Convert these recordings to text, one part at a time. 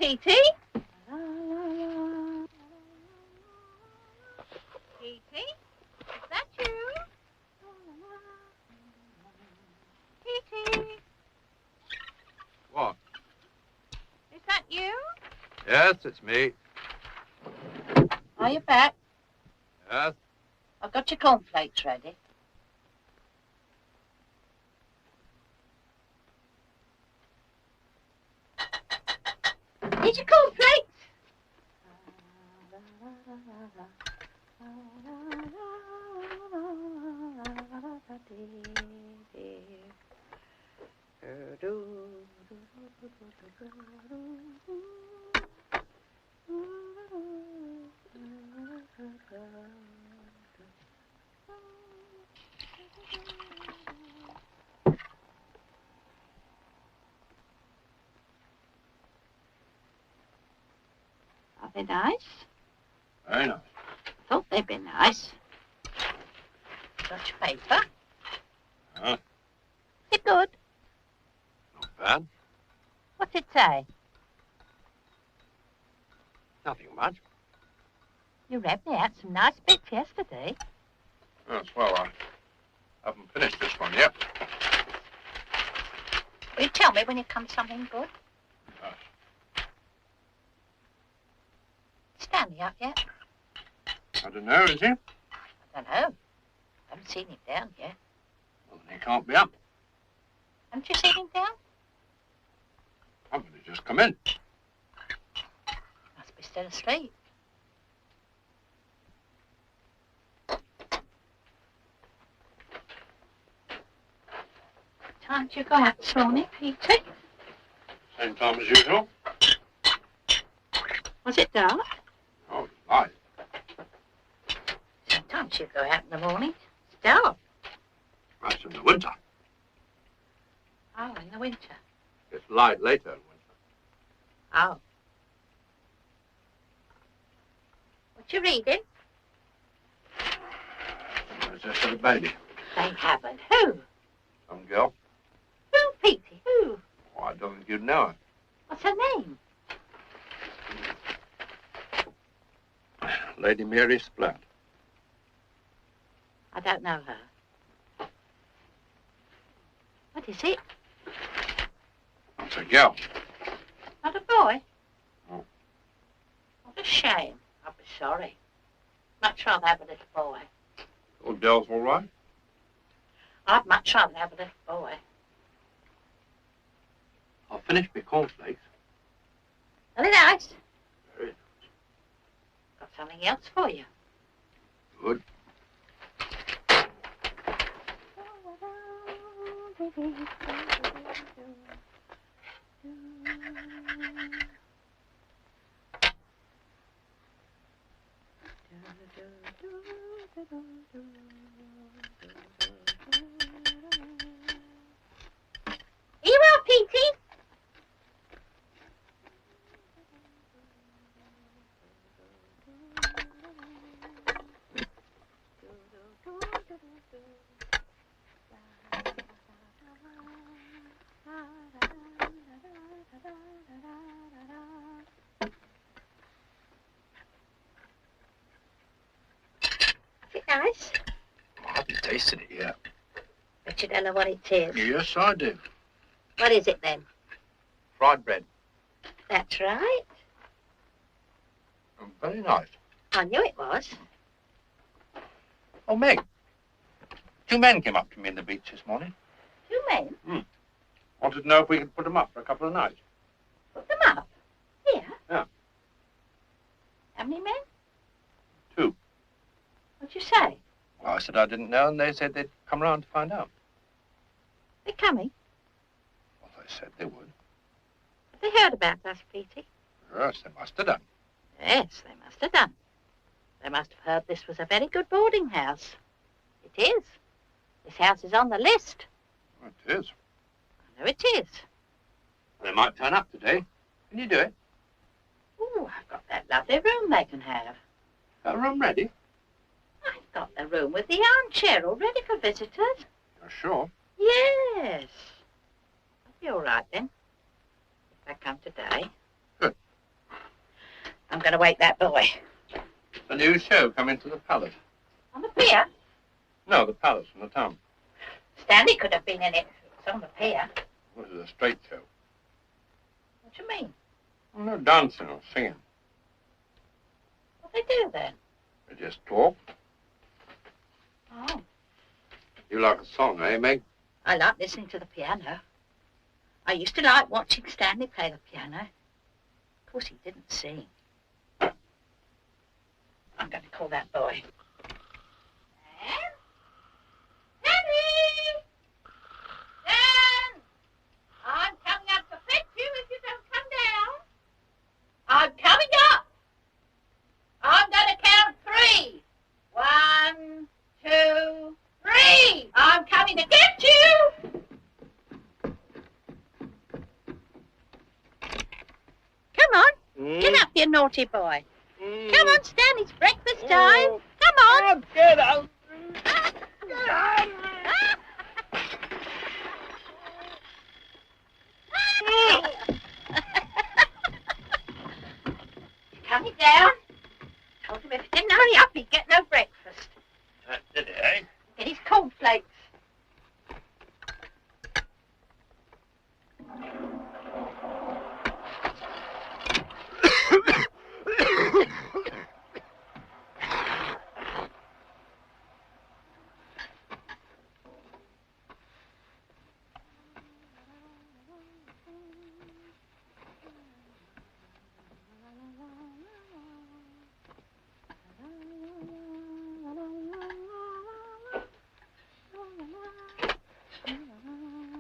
Petey? Petey? Is that you? Petey? What? Is that you? Yes, it's me. Are you back? Yes? I've got your cornflakes ready. Need your cornflakes? Are they nice? Very nice. Thought they'd be nice. Got your paper? Huh? Is it good? Not bad. What's it say? Nothing much. You read me out some nice bits yesterday. Yes, well, I haven't finished this one yet. Will you tell me when it comes something good? Is Stanley up yet? I don't know, is he? I don't know. Haven't seen him down yet. Well, then he can't be up. Haven't you seen him down? I'm going to just come in. Must be still asleep. Time did you go out this morning, Peter? Same time as usual. Was it dark? Oh, it's light. Sometimes you go out in the morning. It's dark. That's in the winter. Oh, in the winter. It's light later in winter. Oh. What you reading? It's just for the baby. They haven't. Who? Some girl. Who, Petey? Who? Oh, I don't think you'd know her. What's her name? Lady Mary Splatt. I don't know her. What is it? It's a girl. Not a boy? Oh. What a shame. I'll be sorry. Much rather have a little boy. Oh, Dell's all right? I'd much rather have a little boy. I'll finish my cornflakes. Are they nice? Very nice. Got something else for you. Good. Are you out, Petey? Is it nice? I haven't tasted it yet. Bet you don't know what it is. Yes, I do. What is it then? Fried bread. That's right. Very nice. I knew it was. Oh, Meg. 2 men came up to me in the beach this morning. 2 men? Wanted to know if we could put them up for a couple of nights. Put them up? Here? Yeah. How many men? 2. What'd you say? Well, I said I didn't know, and they said they'd come round to find out. They're coming. Well, they said they would. Have they heard about us, Petey? Yes, they must have done. Yes, they must have done. They must have heard this was a very good boarding house. It is. This house is on the list. It is. I know it is. They might turn up today. Can you do it? Ooh, I've got that lovely room they can have. Got a room ready? I've got the room with the armchair all ready for visitors. You're sure? Yes. I'll be all right then. If I come today. Good. I'm going to wake that boy. A new show coming to the palace. On the pier? No, the palace in the town. Stanley could have been in it. It's on the pier. This is a straight show. What do you mean? Well, no dancing or singing. What do they do then? They just talk. Oh. You like a song, eh, Meg? I like listening to the piano. I used to like watching Stanley play the piano. Of course, he didn't sing. I'm going to call that boy. Dan? Danny! Dan! I'm coming up to fetch you if you don't come down. I'm coming up. I'm going to count 3. 1, 2, 3. I'm coming to get you. Come on. Get up, you naughty boy. Come on, Stan, it's breakfast time. Come on. Get out. Coming down. Told him if he didn't hurry up, he'd get no breakfast. Did it, eh? Get his cornflakes.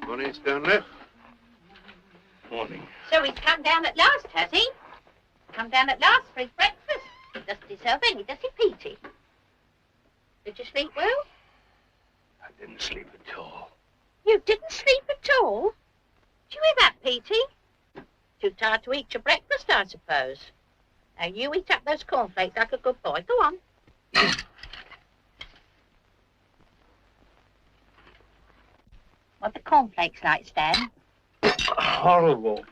Morning, Stanley. Morning. So he's come down at last, has he? Come down at last for his breakfast. Doesn't deserve any, does he, Petey? Did you sleep well? I didn't sleep at all. You didn't sleep at all? Did you hear that, Petey? Too tired to eat your breakfast, I suppose. Now you eat up those cornflakes like a good boy. Go on. What the cornflakes like, Stan? Horrible.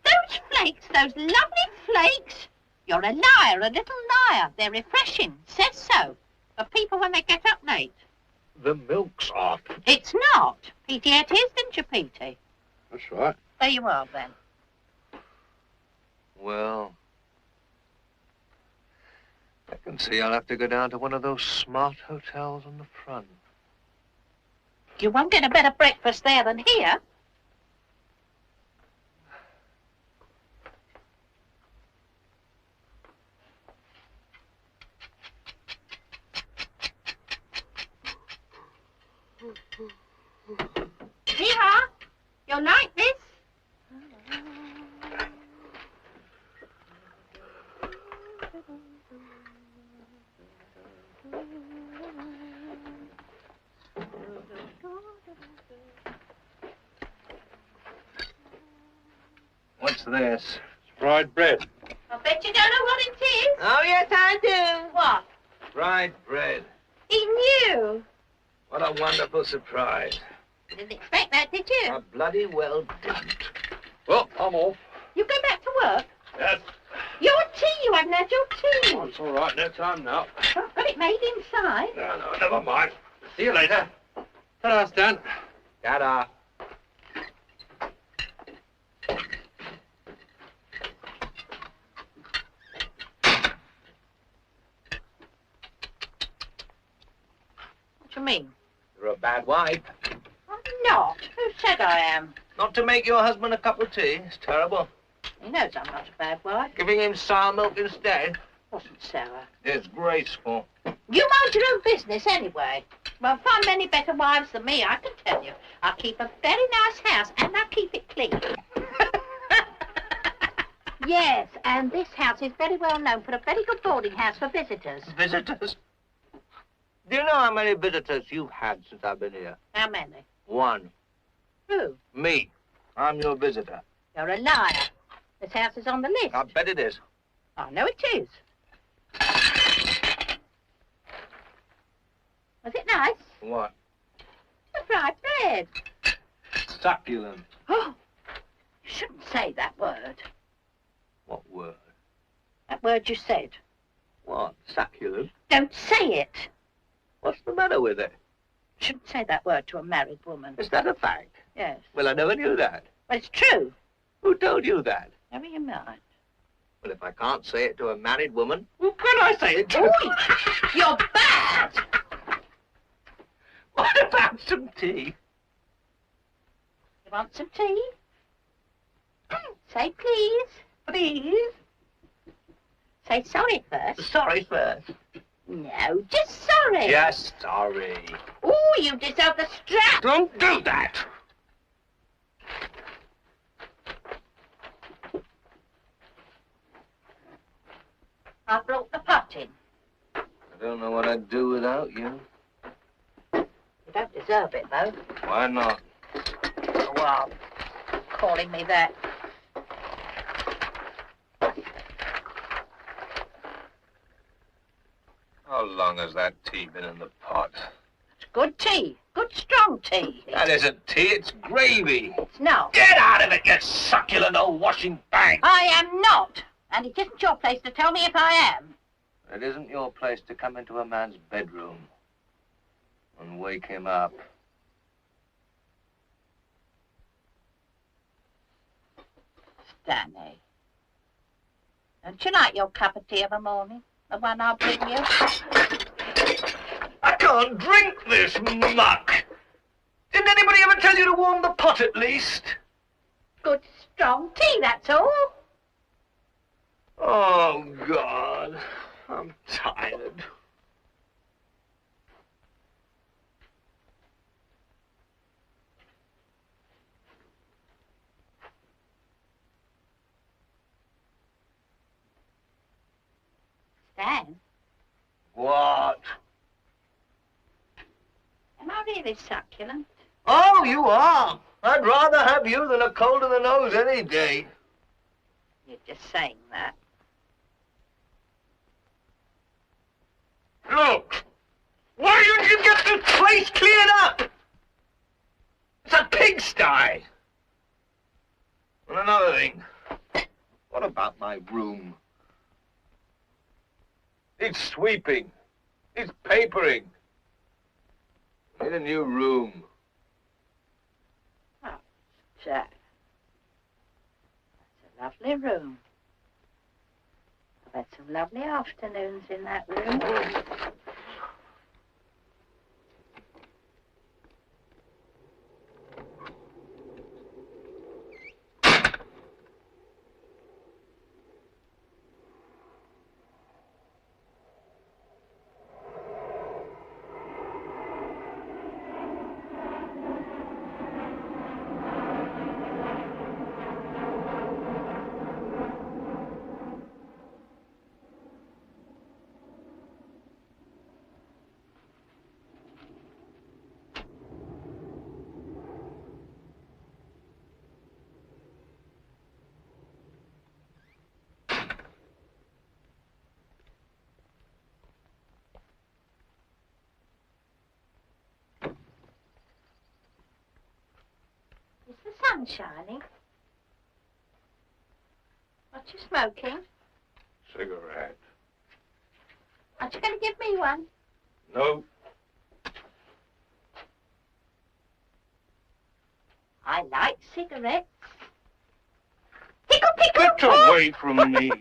Those flakes, those lovely flakes. You're a liar, a little liar. They're refreshing. Says so. For people when they get up late. The milk's hot. It's not. Petey ate his, didn't you, Petey? That's right. There you are, then. Well, I can see I'll have to go down to one of those smart hotels on the front. You won't get a better breakfast there than here. Here, you'll like this. What's this? Fried bread. I bet you don't know what it is. Oh, yes, I do. What? Fried bread. He knew. What a wonderful surprise. You didn't expect that, did you? A bloody well done. Well, I'm off. You go back to work. Yes. Your tea, you haven't had your tea. Oh, it's all right. No time now. I've got it made inside. No, never mind. See you later. Ta-da, Stan. Ta-da. What do you mean? You're a bad wife. I'm not. Who said I am? Not to make your husband a cup of tea. It's terrible. He knows I'm not a bad wife. Giving him sour milk instead. Wasn't sour. Disgraceful. You mind your own business anyway. Won't find many better wives than me, I can tell you. I keep a very nice house and I keep it clean. Yes, and this house is very well known for a very good boarding house for visitors. Visitors? Do you know how many visitors you've had since I've been here? How many? 1. Who? Me. I'm your visitor. You're a liar. This house is on the list. I bet it is. I know it is. Was it nice? What? The fried bread. Succulent. Oh, you shouldn't say that word. What word? That word you said. What? Succulent? Don't say it. What's the matter with it? Shouldn't say that word to a married woman. Is that a fact? Yes. Well, I never knew that. Well, it's true. Who told you that? Never you mind. Well, if I can't say it to a married woman, who can I say it to? Oi! You're bad! What about some tea? You want some tea? Say please. Please? Say sorry first. Sorry first. No, just sorry. Just sorry. Oh, you deserve the strap. Don't do that. I brought the pot in. I don't know what I'd do without you. You don't deserve it, though. Why not? Oh, well, calling me that. How long has that tea been in the pot? It's good tea. Good strong tea. That isn't tea, it's gravy. It's not. Get out of it, you succulent old washing bag! I am not. And it isn't your place to tell me if I am. It isn't your place to come into a man's bedroom and wake him up. Stanley. Don't you like your cup of tea of a morning? The one I'll bring you? I can't drink this muck! Didn't anybody ever tell you to warm the pot at least? Good strong tea, that's all. Oh, God. I'm tired. Stan, What? am I really succulent? Oh, you are. I'd rather have you than a cold in the nose any day. You're just saying that. Look, why don't you get this place cleared up? It's a pigsty. And another thing, what about my room? It's sweeping. It's papering. Need a new room. Oh, Jack. That's a lovely room. I've had some lovely afternoons in that room. Is the sun shining? What you smoking? Cigarette. Aren't you going to give me one? No. I like cigarettes. Tickle, tickle! Get away from me.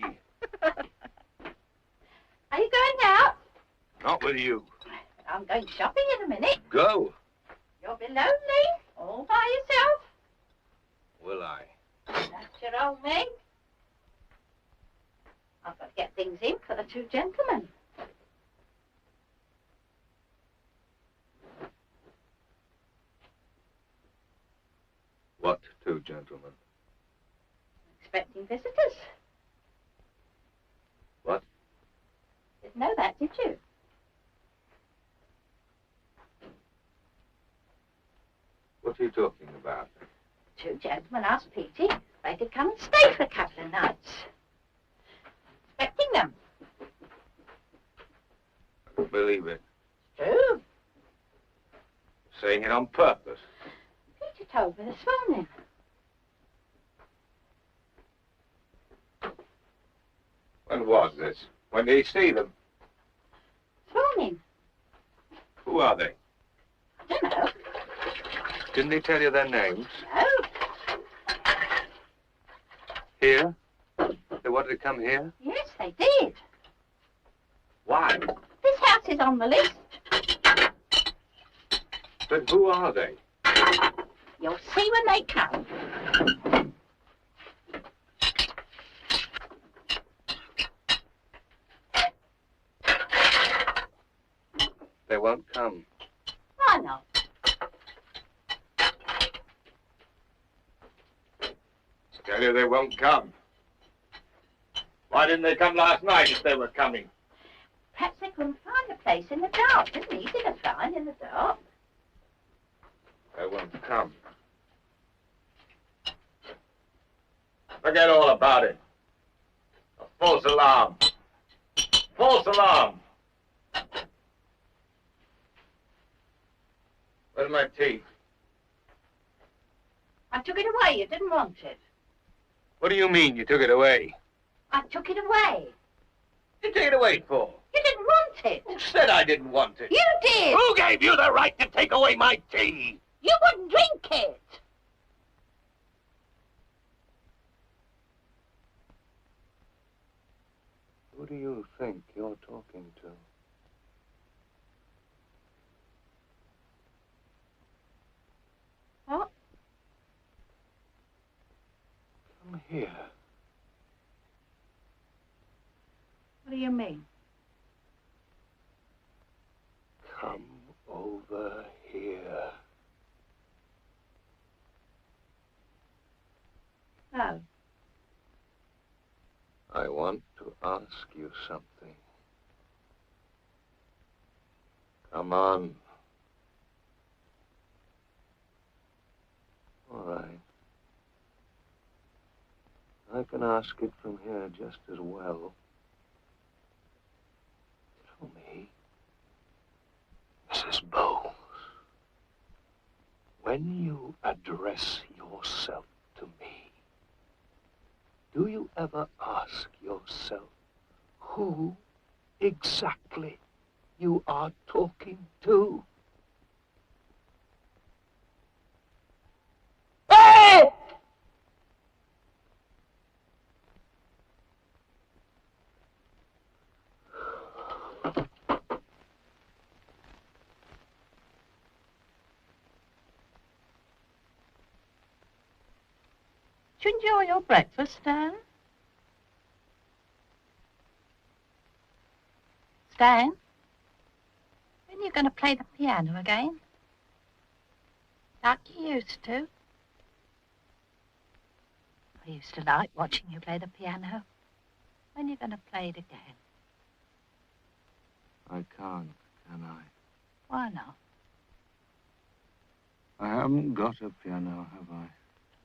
Are you going out? Not with you. I'm going shopping in a minute. Go. You'll be lonely, all by yourself. Will I? That's your old me. I've got to get things in for the two gentlemen. What two gentlemen? Expecting visitors. What? Didn't know that, did you? What are you talking about? Two gentlemen asked Petey if they could come and stay for a couple of nights. Expecting them. I don't believe it. True. Saying it on purpose. Peter told me this morning. When was this? When did he see them? This morning. Who are they? I don't know. Didn't he tell you their names? No. Here? They wanted to come here? Yes, they did. Why? This house is on the list. But who are they? You'll see when they come. They won't come. Why not? Tell you they won't come. Why didn't they come last night if they were coming? Perhaps they couldn't find the place in the dark. It's easy to find in the dark. They won't come. Forget all about it. A false alarm. False alarm. Where's my tea? I took it away. You didn't want it. What do you mean you took it away? I took it away. You take it away for? You didn't want it. Who said I didn't want it? You did. Who gave you the right to take away my tea? You wouldn't drink it. Who do you think you're talking to? What? Come here. What do you mean? Come over here. No. I want to ask you something. Come on. All right. I can ask it from here just as well. Tell me, Mrs. Bowles, when you address yourself to me, do you ever ask yourself who exactly you are talking to? Hey! Did you enjoy your breakfast, Stan? Stan? When are you going to play the piano again? Like you used to? I used to like watching you play the piano. When are you going to play it again? I can't, can I? Why not? I haven't got a piano, have I?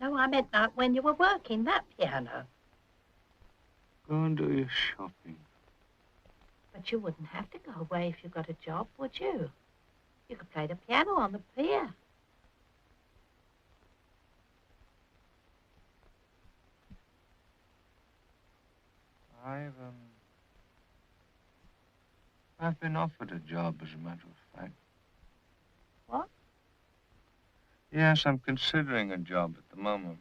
No, I meant like when you were working that piano. Go and do your shopping. But you wouldn't have to go away if you got a job, would you? You could play the piano on the pier. I've been offered a job, as a matter of fact. What? Yes, I'm considering a job at the moment.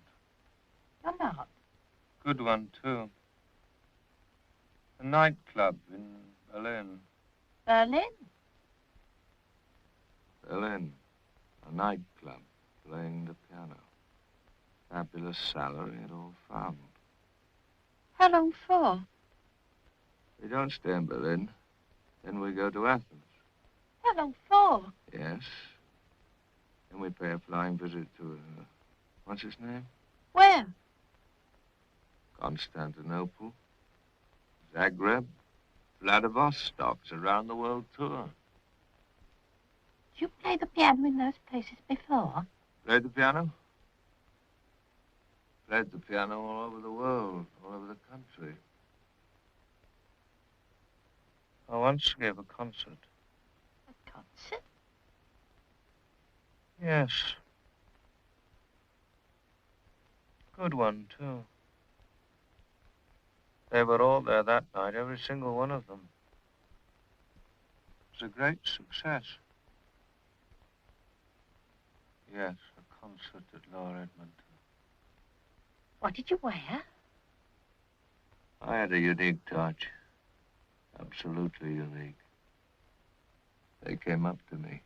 You're not. Good one, too. A nightclub in Berlin. Berlin? Berlin. A nightclub, playing the piano. Fabulous salary and all fun. How long for? We don't stay in Berlin. Then we go to Athens. How long for? Yes. Then we pay a flying visit to, what's his name? Where? Constantinople, Zagreb, Vladivostok. It's a round-the-world tour. Did you play the piano in those places before? Played the piano? Played the piano all over the world, all over the country. I once gave a concert. A concert? Yes. Good one, too. They were all there that night, every single one of them. It was a great success. Yes, a concert at Lower Edmonton. What did you wear? I had a unique touch. Absolutely unique. They came up to me.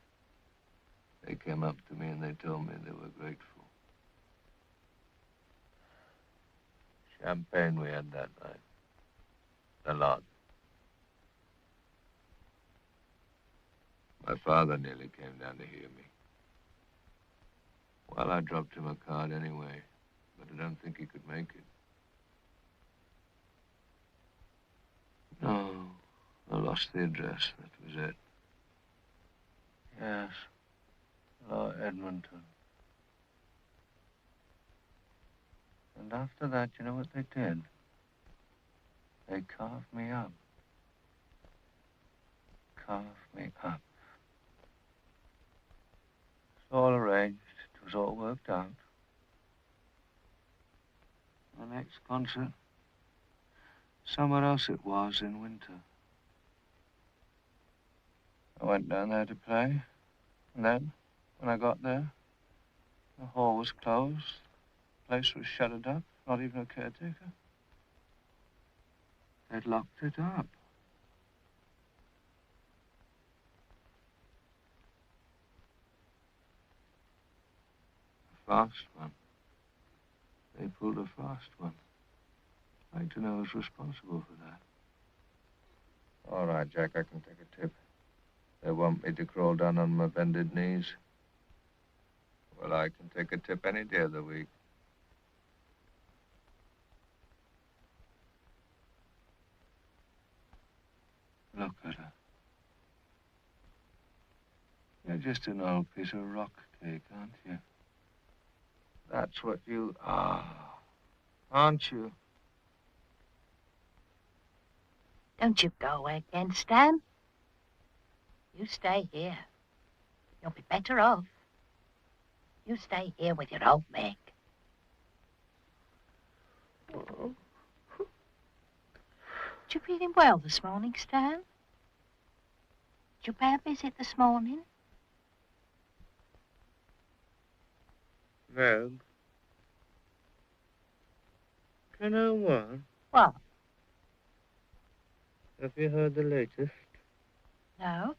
They came up to me and they told me they were grateful. Champagne we had that night. A lot. My father nearly came down to hear me. Well, I dropped him a card anyway, but I don't think he could make it. No, I lost the address. That was it. Yes, Edmonton. And after that, you know what they did? They carved me up. Carved me up. It was all arranged. It was all worked out. The next concert, somewhere else it was in winter. I went down there to play, and then, when I got there, the hall was closed, the place was shuttered up, not even a caretaker. They'd locked it up. A fast one. They pulled a fast one. I'd like to know who's responsible for that. All right, Jack, I can take a tip. They want me to crawl down on my bended knees. Well, I can take a tip any day of the week. Look at her. You're just an old piece of rock cake, aren't you? That's what you are, aren't you? Don't you go away again, Stan. You stay here. You'll be better off. You stay here with your old Meg. Oh. Did you feeling well this morning, Stan? Did you pay a visit this morning? Meg? Can I what? What? Have you heard the latest? No.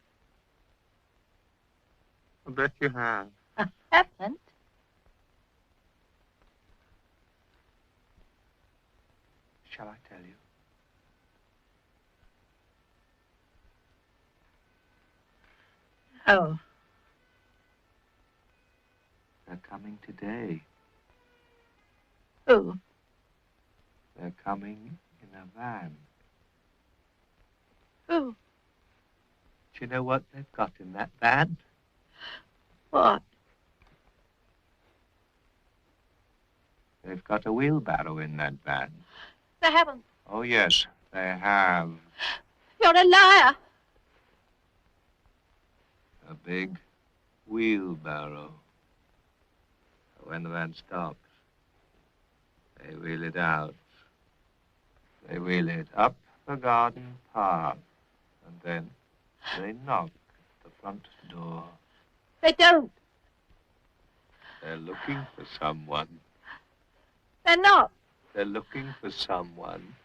I bet you have. I haven't. Shall I tell you? Oh. They're coming today. Who? They're coming in a van. Who? Do you know what they've got in that van? What? They've got a wheelbarrow in that van. They haven't. Oh, yes, they have. You're a liar. A big wheelbarrow. When the van stops, they wheel it out. They wheel it up the garden path. And then they knock at the front door. They don't. They're looking for someone. They're not. They're looking for someone.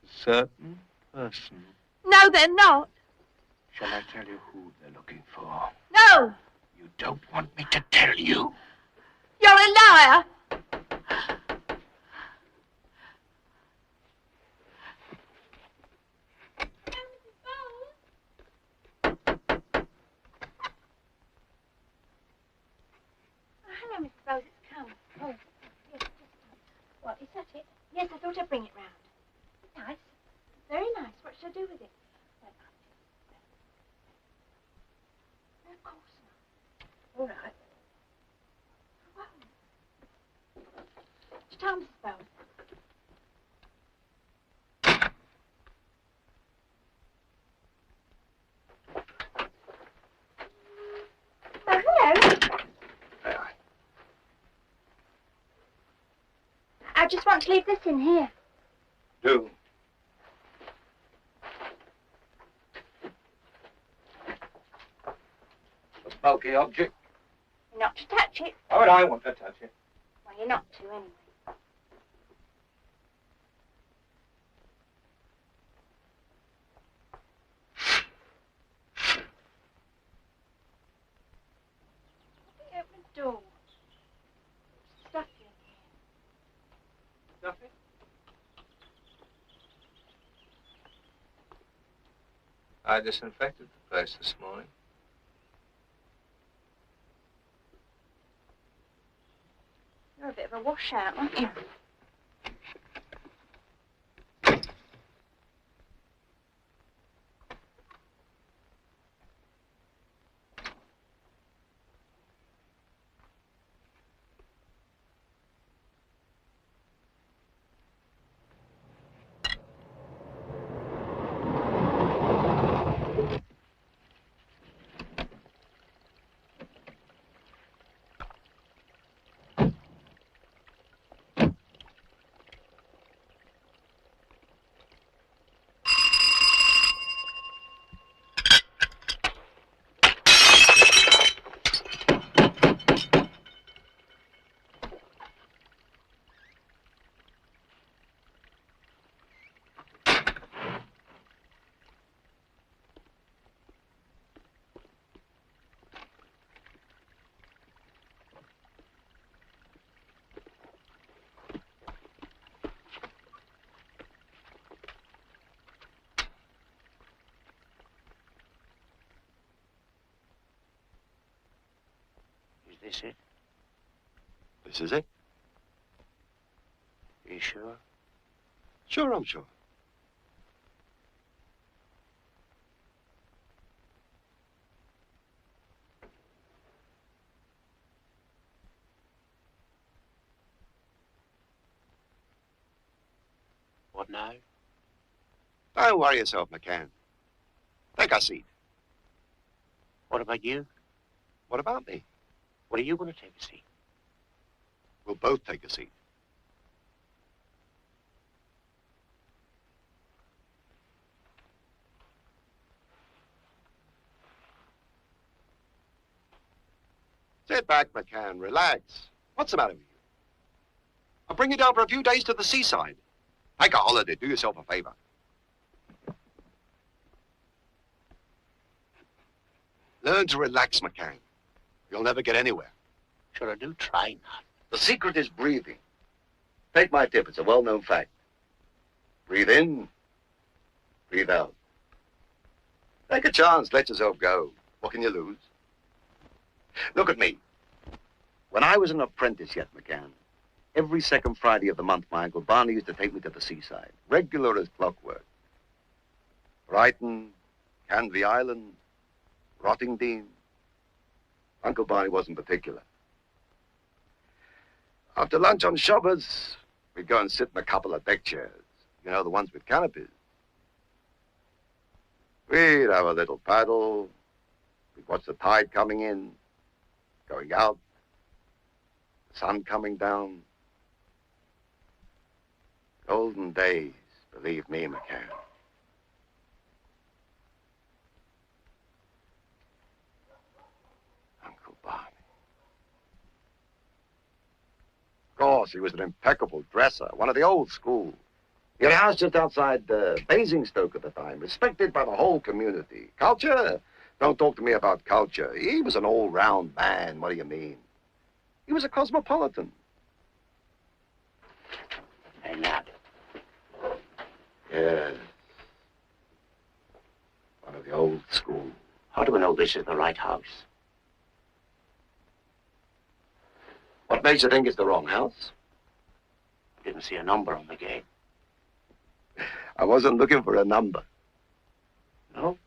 A certain person. No, they're not. Shall I tell you who they're looking for? No. You don't want me to tell you. You're a liar. Hello, Mr. Bowes, it's come. Oh, yes, just come. What, is that it? Yes, I thought I'd bring it round. Nice. Very nice. What should I do with it? No, of course not. All right. Well, it's time, Mrs. Bowes. Oh, hello. I just want to leave this in here. Do. bulky object. You're not to touch it. Why would I want to touch it? Well, you're not to, anyway. Open the door. Stuffy again. Stuffy? I disinfected the place this morning. You're a bit of a washout, aren't you? Is this it? This is it? Are you sure? Sure, I'm sure. What now? Don't worry yourself, McCann. Take a seat. What about you? What about me? What are you going to take a seat? We'll both take a seat. Sit back, McCann. Relax. What's the matter with you? I'll bring you down for a few days to the seaside. Take a holiday. Do yourself a favor. Learn to relax, McCann. You'll never get anywhere. Sure, I do try not. The secret is breathing. Take my tip. It's a well-known fact. Breathe in, breathe out. Take a chance. Let yourself go. What can you lose? Look at me. When I was an apprentice yet, McCann, every second Friday of the month, my Uncle Barney used to take me to the seaside, regular as clockwork. Brighton, Canvey Island, Rottingdean. Uncle Barney wasn't particular. After lunch on Shabbos, we'd go and sit in a couple of deck chairs. You know, the ones with canopies. We'd have a little paddle. We'd watch the tide coming in, going out, the sun coming down. Golden days, believe me, McCann. Uncle Barney. Of course, he was an impeccable dresser, one of the old school. He had a house just outside Basingstoke at the time, respected by the whole community. Culture? Don't talk to me about culture. He was an all-round man. What do you mean? He was a cosmopolitan. And now, Yes. One of the old school. how do we know this is the right house? What makes you think it's the wrong house? Didn't see a number on the gate. I wasn't looking for a number. No?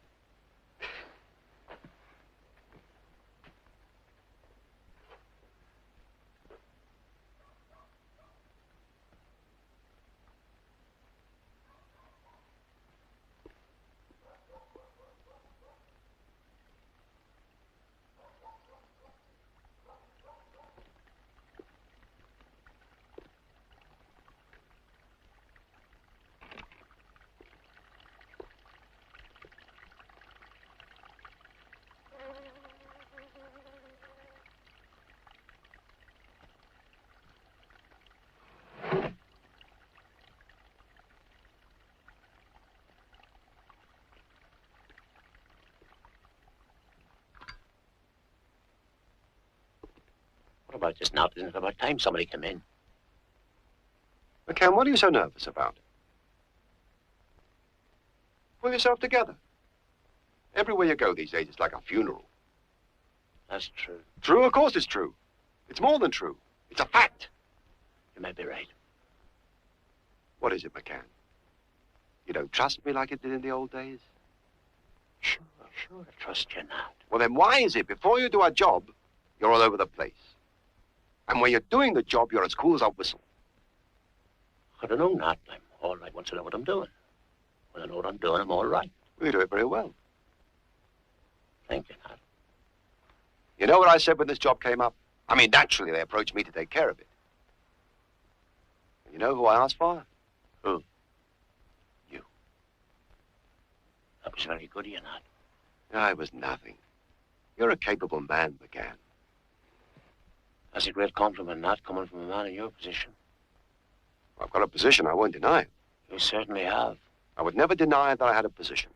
What about this now? Isn't it about time somebody came in? McCann, what are you so nervous about? Pull yourself together. Everywhere you go these days, it's like a funeral. That's true. True? Of course it's true. It's more than true. It's a fact. You may be right. What is it, McCann? You don't trust me like you did in the old days? Sure, I trust you now. Well, then why is it before you do a job, you're all over the place? And when you're doing the job, you're as cool as a whistle. I don't know, Nat. I'm all right once I know what I'm doing. When I know what I'm doing, I'm all right. Well, you do it very well. Thank you, Nat. You know what I said when this job came up? I mean, naturally, they approached me to take care of it. You know who I asked for? Who? You. That was very good of you, Nat. No, it was nothing. You're a capable man, McCann. That's a great compliment, Nat, coming from a man in your position. I've got a position, I won't deny it. You certainly have. I would never deny that I had a position.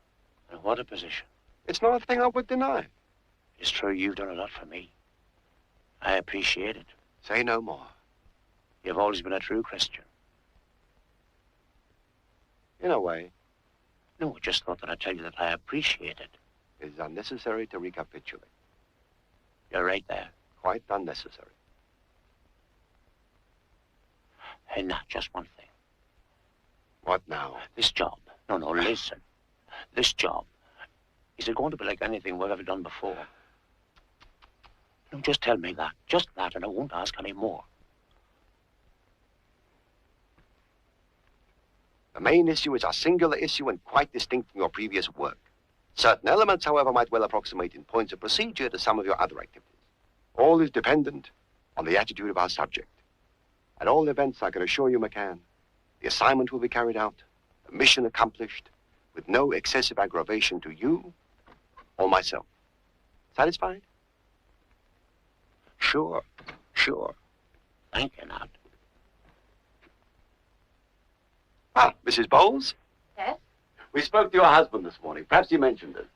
And what a position. It's not a thing I would deny. It's true you've done a lot for me. I appreciate it. Say no more. You've always been a true Christian. In a way, No, I just thought that I'd tell you that I appreciate it. it is unnecessary to recapitulate. You're right there. Quite unnecessary. Hey, Nat, just one thing. What now? This job. No, listen. This job. Is it going to be like anything we've ever done before? No, just tell me that. Just that, and I won't ask any more. The main issue is a singular issue and quite distinct from your previous work. Certain elements, however, might well approximate in points of procedure to some of your other activities. All is dependent on the attitude of our subject. At all events, I can assure you, McCann, the assignment will be carried out, the mission accomplished, with no excessive aggravation to you or myself. Satisfied? Sure. Thank you, Nat. Ah, Mrs. Bowles? Yes? We spoke to your husband this morning. Perhaps you mentioned it.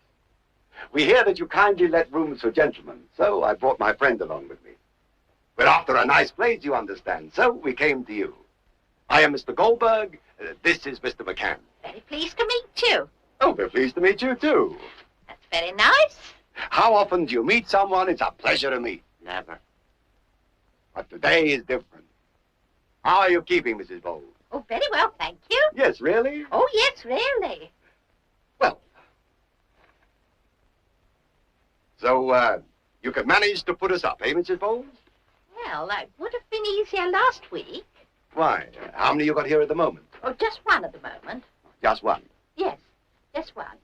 We hear that you kindly let rooms for gentlemen, so I brought my friend along with me. We're after a nice place, you understand, so we came to you. I am Mr. Goldberg. This is Mr. McCann. Very pleased to meet you. Oh, we're pleased to meet you, too. That's very nice. How often do you meet someone it's a pleasure to meet? Never. But today is different. How are you keeping, Mrs. Bowles? Oh, very well, thank you. Yes, really? Oh, yes, really. Well. So, you can manage to put us up, eh, Mrs. Bowles? Well, that would have been easier last week. Why? How many you got here at the moment? Oh, just one at the moment. Just one. Yes, just one.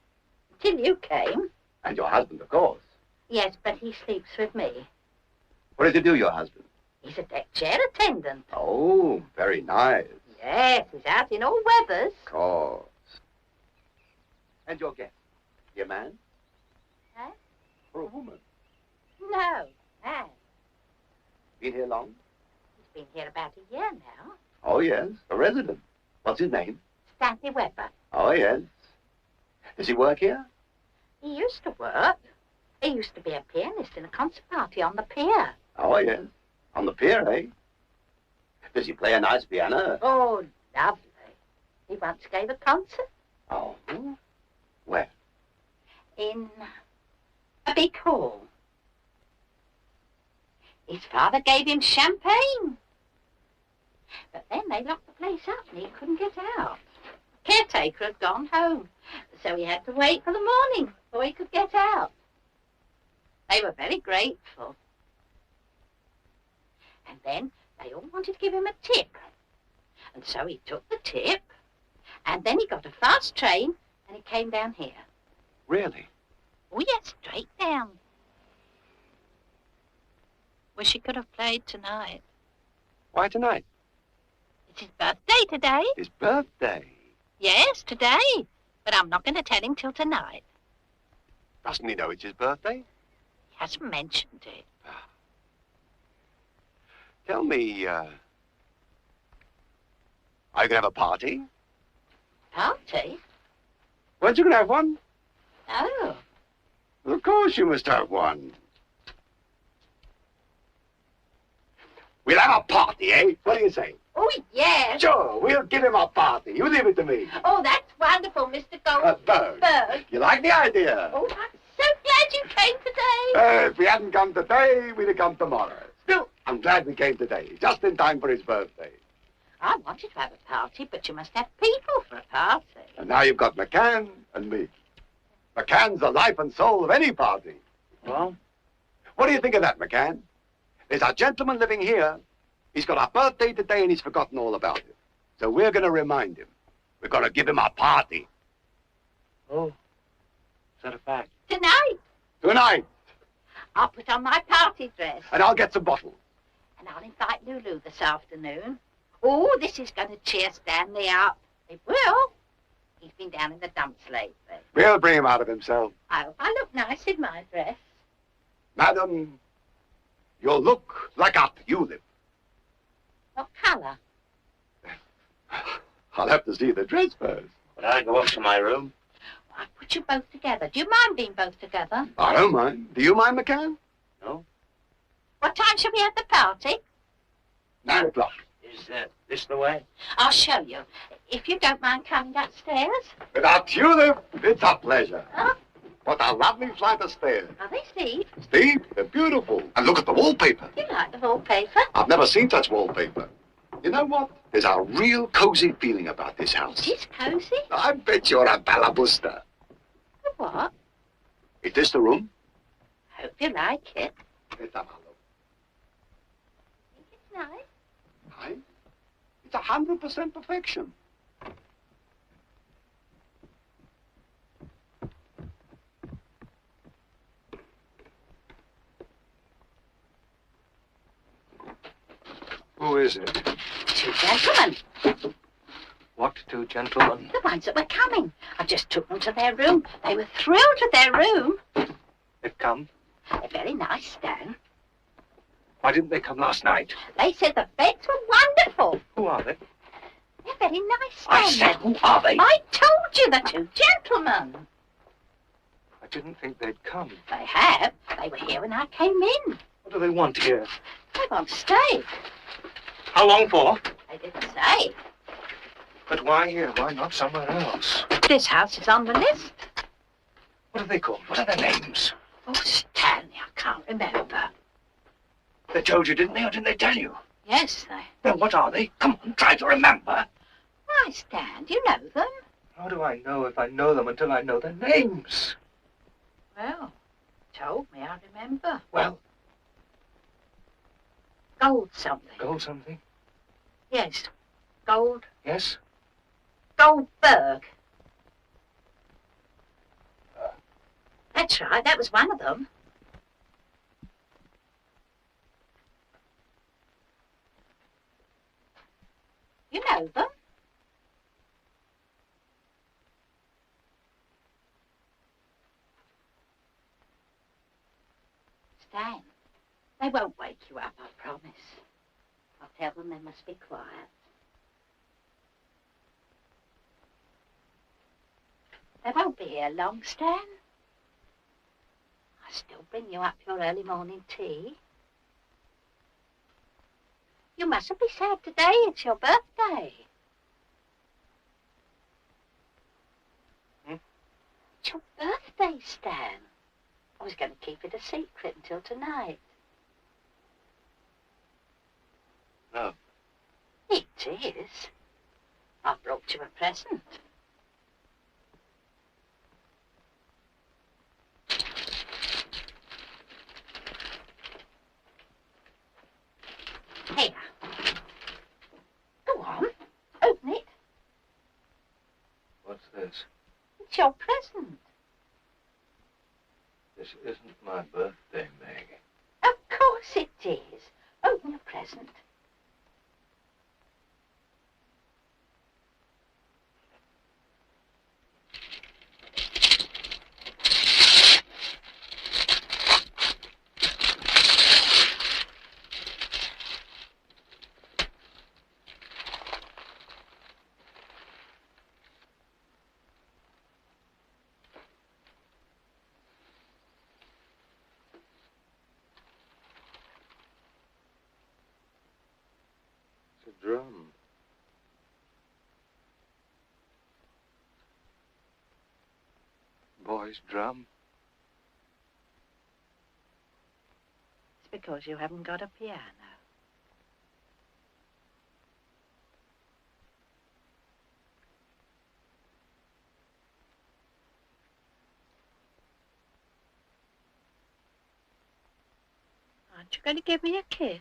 Until you came. And your husband, of course. Yes, but he sleeps with me. What does he do, your husband? He's a deck chair attendant. Oh, very nice. Yes, he's out in all weathers. Of course. And your guest? Your man? Huh? Or a woman? No, man. Been here long? He's been here about a year now. Oh, yes. A resident. What's his name? Stanley Webber. Oh, yes. Does he work here? He used to work. He used to be a pianist in a concert party on the pier. Oh, yes. On the pier, eh? Does he play a nice piano? Oh, lovely. He once gave a concert Oh. Where? in a big hall. His father gave him champagne. But then they locked the place up and he couldn't get out. The caretaker had gone home, so he had to wait for the morning before he could get out. They were very grateful. And then they all wanted to give him a tip. And so he took the tip, and then he got a fast train, and he came down here. Really? Oh, yes, straight down. Wish he could have played tonight. Why tonight? It's his birthday today. His birthday. Yes, today. But I'm not going to tell him till tonight. Doesn't he know it's his birthday? He hasn't mentioned it. Tell me, are you going to have a party? Party? Weren't you going to have one? Oh. Of course you must have one. We'll have a party, eh? What do you say? Oh, yes. Sure, we'll give him a party. You leave it to me. Oh, that's wonderful, Mr. Goldberg. Goldberg. You like the idea? Oh, I'm so glad you came today. If we hadn't come today, we'd have come tomorrow. Still, I'm glad we came today, just in time for his birthday. I wanted to have a party, but you must have people for a party. And now you've got McCann and me. McCann's the life and soul of any party. Well? What do you think of that, McCann? There's a gentleman living here. He's got a birthday today and he's forgotten all about it. So we're going to remind him. We're going to give him a party. Oh, is that a fact? Tonight. Tonight. I'll put on my party dress. And I'll get some bottles. And I'll invite Lulu this afternoon. Oh, this is going to cheer Stanley up. It will. He's been down in the dumps lately. We'll bring him out of himself. I hope I look nice in my dress. Madam, you'll look like a tulip. What colour? I'll have to see the dress first. But I go up to my room. I'll put you both together. Do you mind being both together? I don't mind. Do you mind, McCann? No? What time shall we have the party? 9 o'clock. Is this the way? I'll show you. If you don't mind coming upstairs. With a tulip, it's a pleasure. Huh? What a lovely flight of stairs. Are they, Steve? Steve, they're beautiful. And look at the wallpaper. You like the wallpaper? I've never seen such wallpaper. You know what? There's a real cozy feeling about this house. It is cosy. I bet you're a balabusta. What? Is this the room? Hope you like it. Let's have a look. Think it's nice? Right? It's 100% perfection. Who is it? Two gentlemen. What two gentlemen? The ones that were coming. I just took them to their room. They were thrilled with their room. They've come. They're very nice, Stan. Why didn't they come last night? They said the beds were wonderful. Who are they? They're very nice, Stan. I said, who are they? I told you, the two gentlemen. I didn't think they'd come. They have. They were here when I came in. What do they want here? They want to stay. How long for? They didn't say. But why here? Why not somewhere else? This house is on the list. What are they called? What are their names? Oh, Stanley, I can't remember. They told you, didn't they? Or didn't they tell you? Yes, they... Then what are they? Come on, try to remember. Why, Stan, do you know them? How do I know if I know them until I know their names? Well, told me, I remember. Well, Gold something. Gold something? Yes. Gold. Yes? Goldberg. That's right, that was one of them. You know them? Stan, they won't wake you up, I promise. I'll tell them they must be quiet. They won't be here long, Stan. I still bring you up your early morning tea. You mustn't be sad today. It's your birthday. It's your birthday, Stan. I was going to keep it a secret until tonight. No. It is. I brought you a present. Here. Go on. Open it. What's this? It's your present. This isn't my birthday, Meg. Of course it is. Open your present. drum. Boy's drum. It's because you haven't got a piano. Aren't you going to give me a kiss?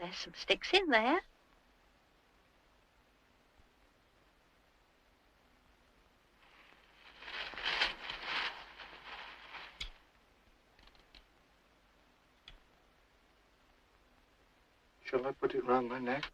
There's some sticks in there. Shall I put it round my neck?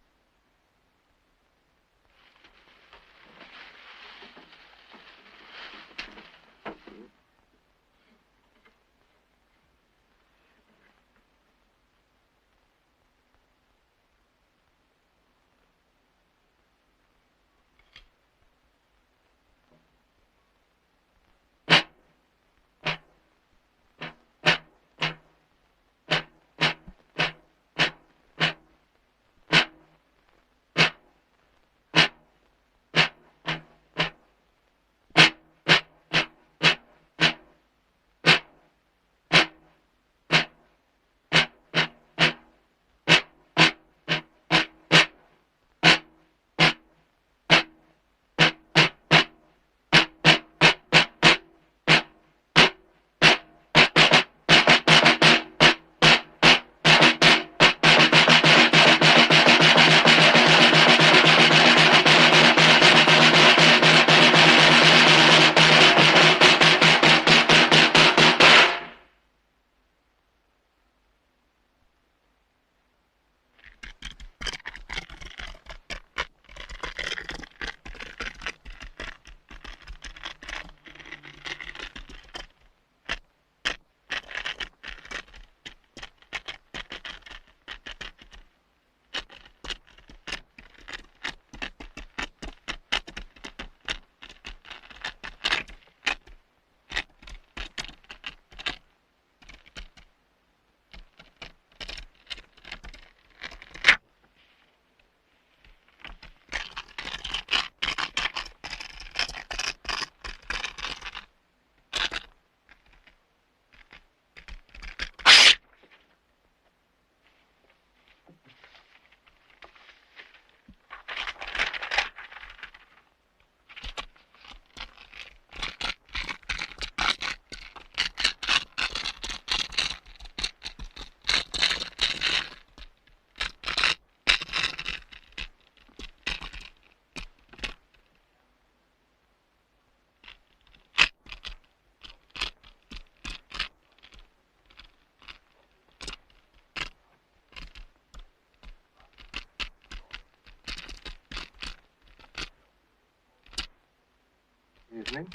Evening.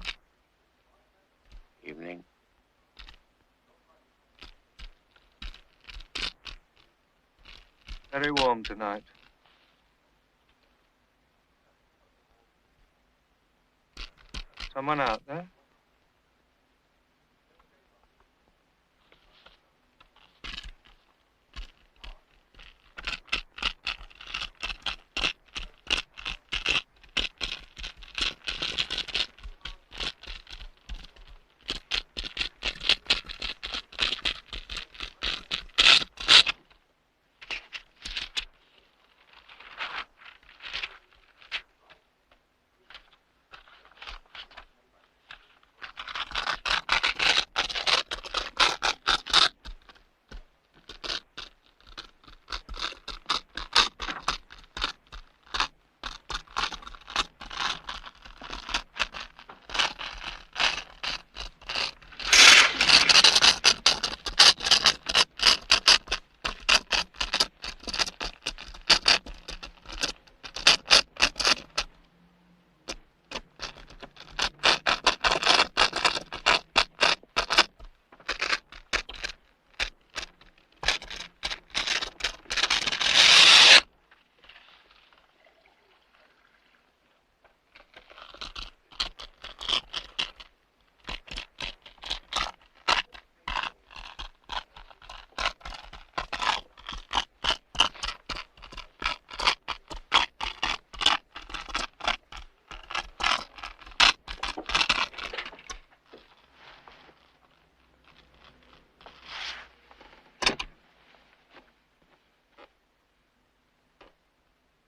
Evening. Very warm tonight. Someone out there?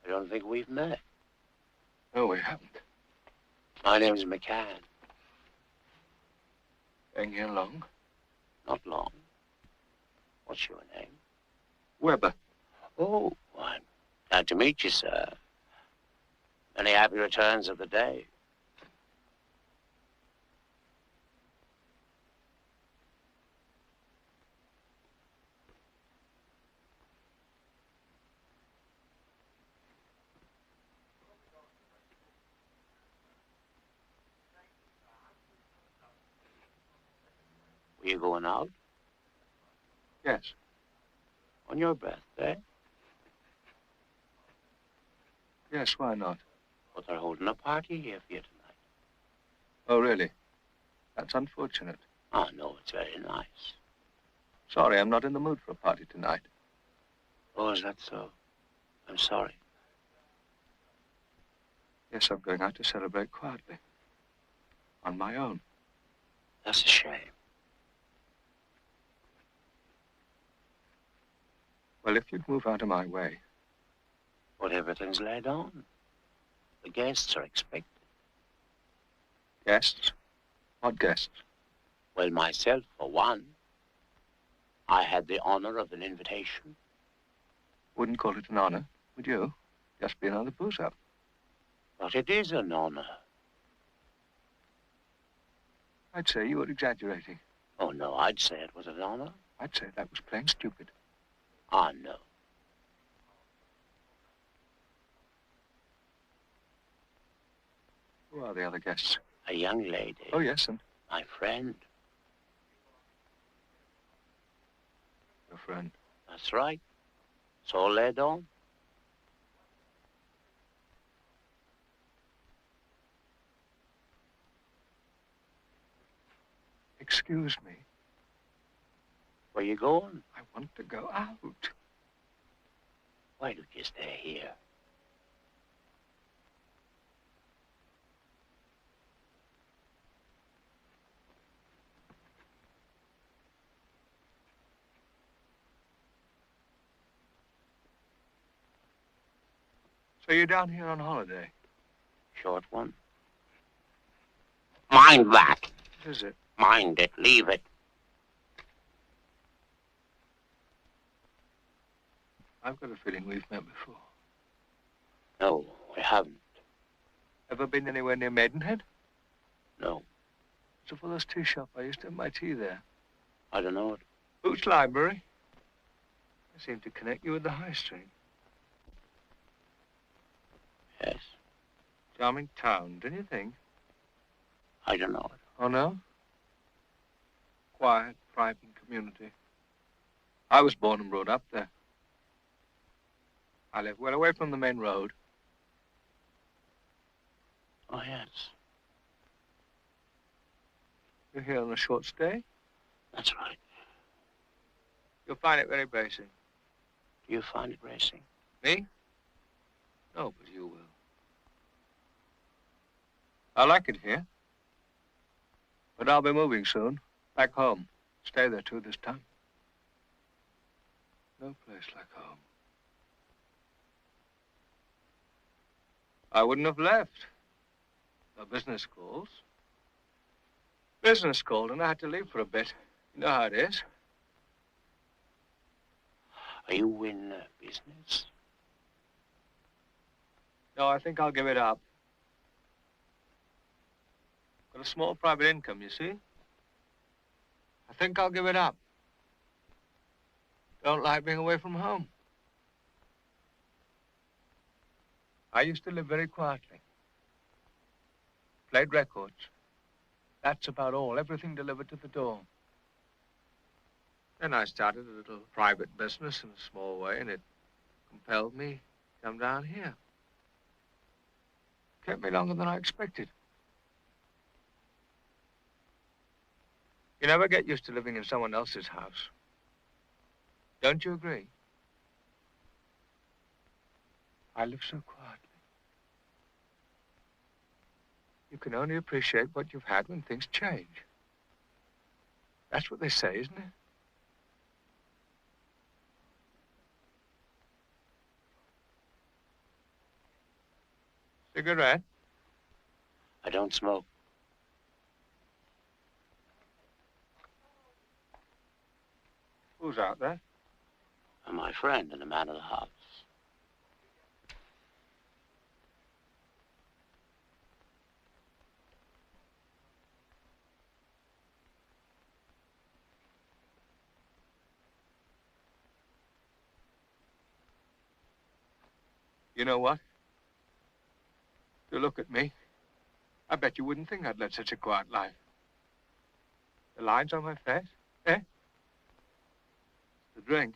I don't think we've met. No, we haven't. My name's McCann. Been here long? Not long. What's your name? Weber. Oh, I'm glad to meet you, sir. Many happy returns of the day. Were you going out? Yes. On your birthday? Yes, why not? But they're holding a party here for you tonight. Oh, really? That's unfortunate. Oh, no, it's very nice. Sorry, I'm not in the mood for a party tonight. Oh, is that so? I'm sorry. Yes, I'm going out to celebrate quietly. On my own. That's a shame. Well, if you'd move out of my way. But everything's laid on. The guests are expected. Guests? What guests? Well, myself, for one. I had the honor of an invitation. Wouldn't call it an honor, would you? Just be another booze-up. But it is an honor. I'd say you were exaggerating. Oh, no, I'd say it was an honor. I'd say that was plain stupid. Ah, no. Who are the other guests? A young lady. Oh, yes, and My friend. your friend. That's right. It's all laid on. Excuse me. Where you going? I want to go out. Why don't you stay here? So you're down here on holiday? Short one. Mind that. Is it? Mind it. Leave it. I've got a feeling we've met before. No, we haven't. Ever been anywhere near Maidenhead? No, It's a fellow's tea shop. I used to have my tea there. I don't know it. Boots Library. I seem to connect you with the High Street. Yes, Charming town, don't you think? I don't know it. Oh, no? Quiet, private community. I was born and brought up there. I live well away from the main road. Oh, yes, You're here on a short stay? that's right. You'll find it very basic. Do you find it racing? Me? No, but you will. I like it here. But I'll be moving soon. Back home. Stay there, too, this time. No place like home. I wouldn't have left. The business calls. Business called, and I had to leave for a bit. You know how it is. Are you in business? No, I think I'll give it up. Got a small private income, you see. I think I'll give it up. Don't like being away from home. I used to live very quietly. Played records. That's about all. Everything delivered to the door. Then I started a little private business in a small way, and it compelled me to come down here. Kept me longer than I expected. You never get used to living in someone else's house. Don't you agree? I live so quietly. You can only appreciate what you've had when things change. That's what they say, isn't it? Cigarette? I don't smoke. Who's out there? My friend and the man of the house. You know what? To look at me, I bet you wouldn't think I'd led such a quiet life. The lines on my face, eh? The drink.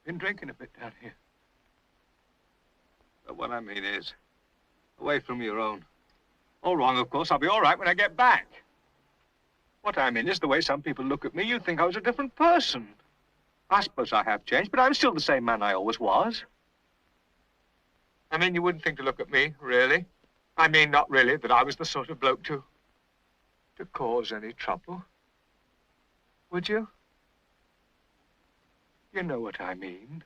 Been drinking a bit down here. But what I mean is, away from your own. All wrong, of course. I'll be all right when I get back. What I mean is the way some people look at me, you'd think I was a different person. I suppose I have changed, but I'm still the same man I always was. I mean, you wouldn't think to look at me, really. I mean, not really, that I was the sort of bloke to cause any trouble. Would you? You know what I mean.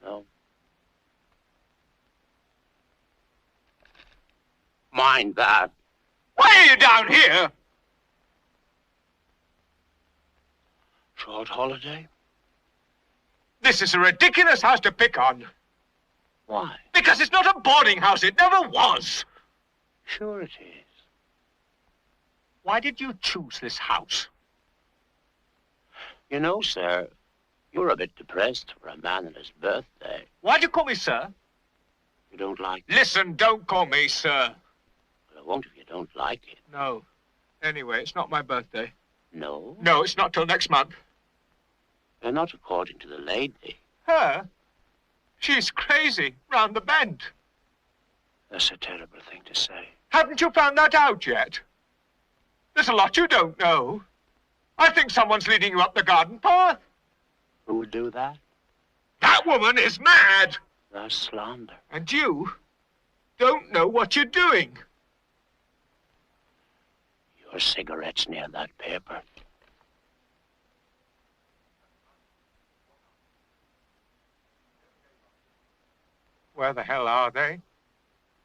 No. Mind that. Why are you down here? Short holiday? This is a ridiculous house to pick on. Why? Because it's not a boarding house. It never was. Sure it is. Why did you choose this house? You know, sir, you're a bit depressed for a man on his birthday. Why'd you call me sir? You don't like it? Listen, don't call me sir. Well, I won't if you don't like it. No. Anyway, it's not my birthday. No? No, it's not till next month. They're not according to the lady. Her? She's crazy, round the bend. That's a terrible thing to say. Haven't you found that out yet? There's a lot you don't know. I think someone's leading you up the garden path. Who would do that? That woman is mad. That's slander. And you don't know what you're doing. Your cigarette's near that paper. Where the hell are they?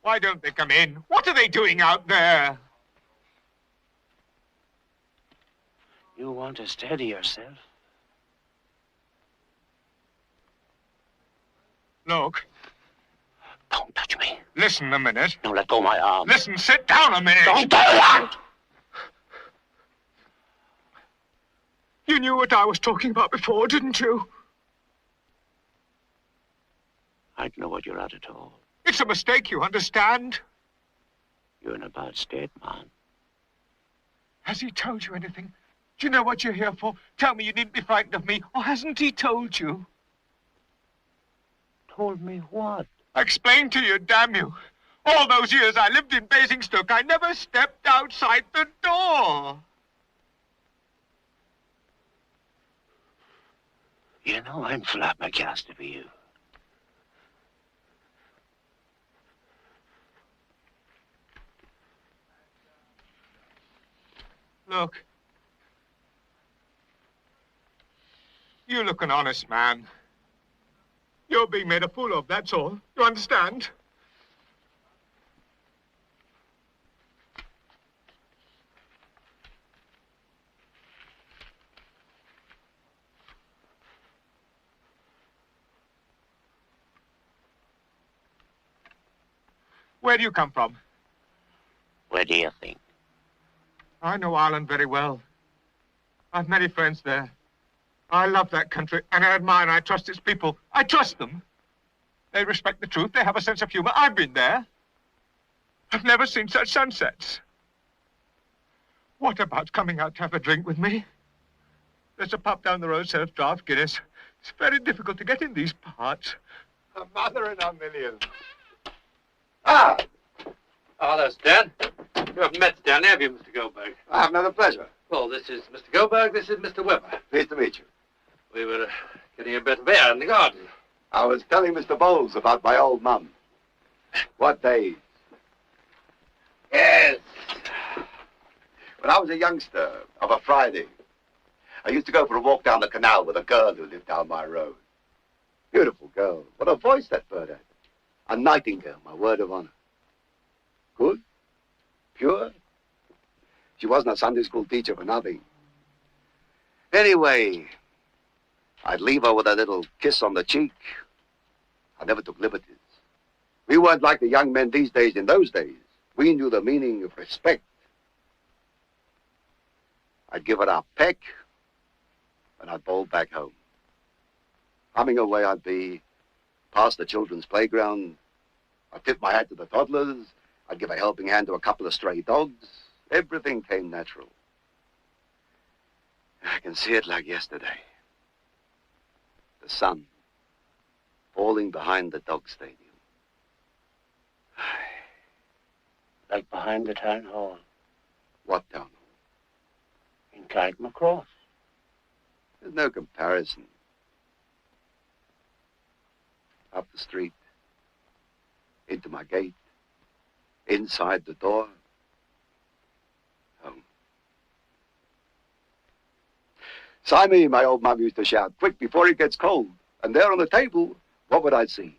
Why don't they come in? What are they doing out there? You want to steady yourself? Look. Don't touch me. Listen a minute. Don't let go of my arm. Listen, sit down a minute. Don't do that! You knew what I was talking about before, didn't you? I don't know what you're at all. It's a mistake, you understand? You're in a bad state, man. Has he told you anything? Do you know what you're here for? Tell me you needn't be frightened of me. Or hasn't he told you? Told me what? I explained to you, damn you. All those years I lived in Basingstoke, I never stepped outside the door. You know, I'm flabbergasted for you. Look. You look an honest man. You're being made a fool of, that's all. You understand? Where do you come from? Where do you think? I know Ireland very well. I've many friends there. I love that country, and I admire and I trust its people. I trust them. They respect the truth. They have a sense of humor. I've been there. I've never seen such sunsets. What about coming out to have a drink with me? There's a pub down the road sells draft Guinness. It's very difficult to get in these parts. A mother in a million. Ah! Oh, that's Dan. You haven't met Dan, have you, Mr. Goldberg? I have another pleasure. Well, this is Mr. Goldberg, this is Mr. Weber. Pleased to meet you. We were getting a bit of air in the garden. I was telling Mr. Bowles about my old mum. What days? Yes. When I was a youngster, of a Friday, I used to go for a walk down the canal with a girl who lived down my road. Beautiful girl. What a voice that bird had. A nightingale, my word of honor. Good. Pure. She wasn't a Sunday school teacher for nothing. Anyway, I'd leave her with a little kiss on the cheek. I never took liberties. We weren't like the young men these days in those days. We knew the meaning of respect. I'd give her a peck, and I'd bowl back home. Humming away I'd be, past the children's playground. I'd tip my hat to the toddlers. I'd give a helping hand to a couple of stray dogs. Everything came natural. I can see it like yesterday. The sun falling behind the dog stadium. Like behind the town hall. What town hall? In Clyde Cross. There's no comparison. Up the street, into my gate, inside the door, home. Simon, my old mum used to shout, quick before it gets cold. And there on the table, what would I see?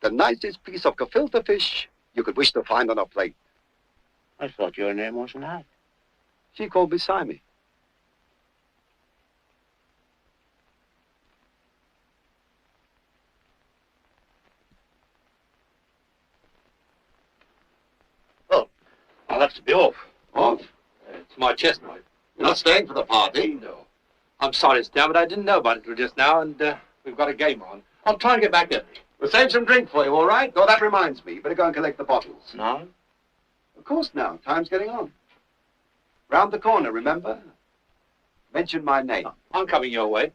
The nicest piece of gefilte fish you could wish to find on a plate. I thought your name was Nat. She called me Simon. I'll have to be off. Off? It's my chest night. You're not staying for the party? No. I'm sorry, Stan, but I didn't know about it till just now, and we've got a game on. I'll try and get back early. We'll save some drink for you, all right? Oh, that reminds me. You better go and collect the bottles. No? Of course now. Time's getting on. Round the corner, remember? Mention my name. I'm coming your way.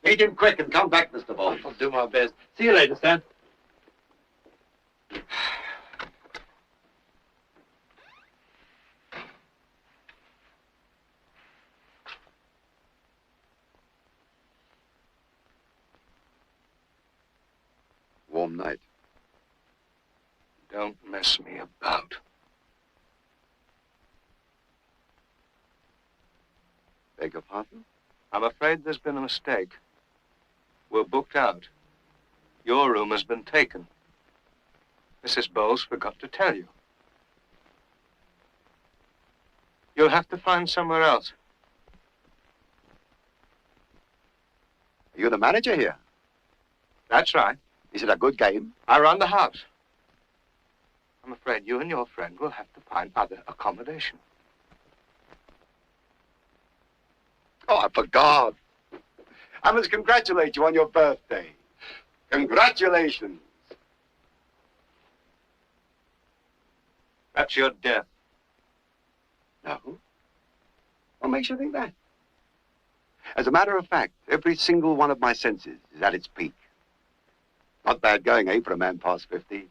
Meet him quick and come back, Mr. Bowles. I'll do my best. See you later, Stan. Warm night. Don't mess me about. Beg your pardon? I'm afraid there's been a mistake. We're booked out. Your room has been taken. Mrs. Bowles forgot to tell you. You'll have to find somewhere else. Are you the manager here? That's right. Is it a good game? I run the house. I'm afraid you and your friend will have to find other accommodation. Oh, I forgot. I must congratulate you on your birthday. Congratulations. That's your death. No? What makes you think that? As a matter of fact, every single one of my senses is at its peak. Not bad going, eh, for a man past 50?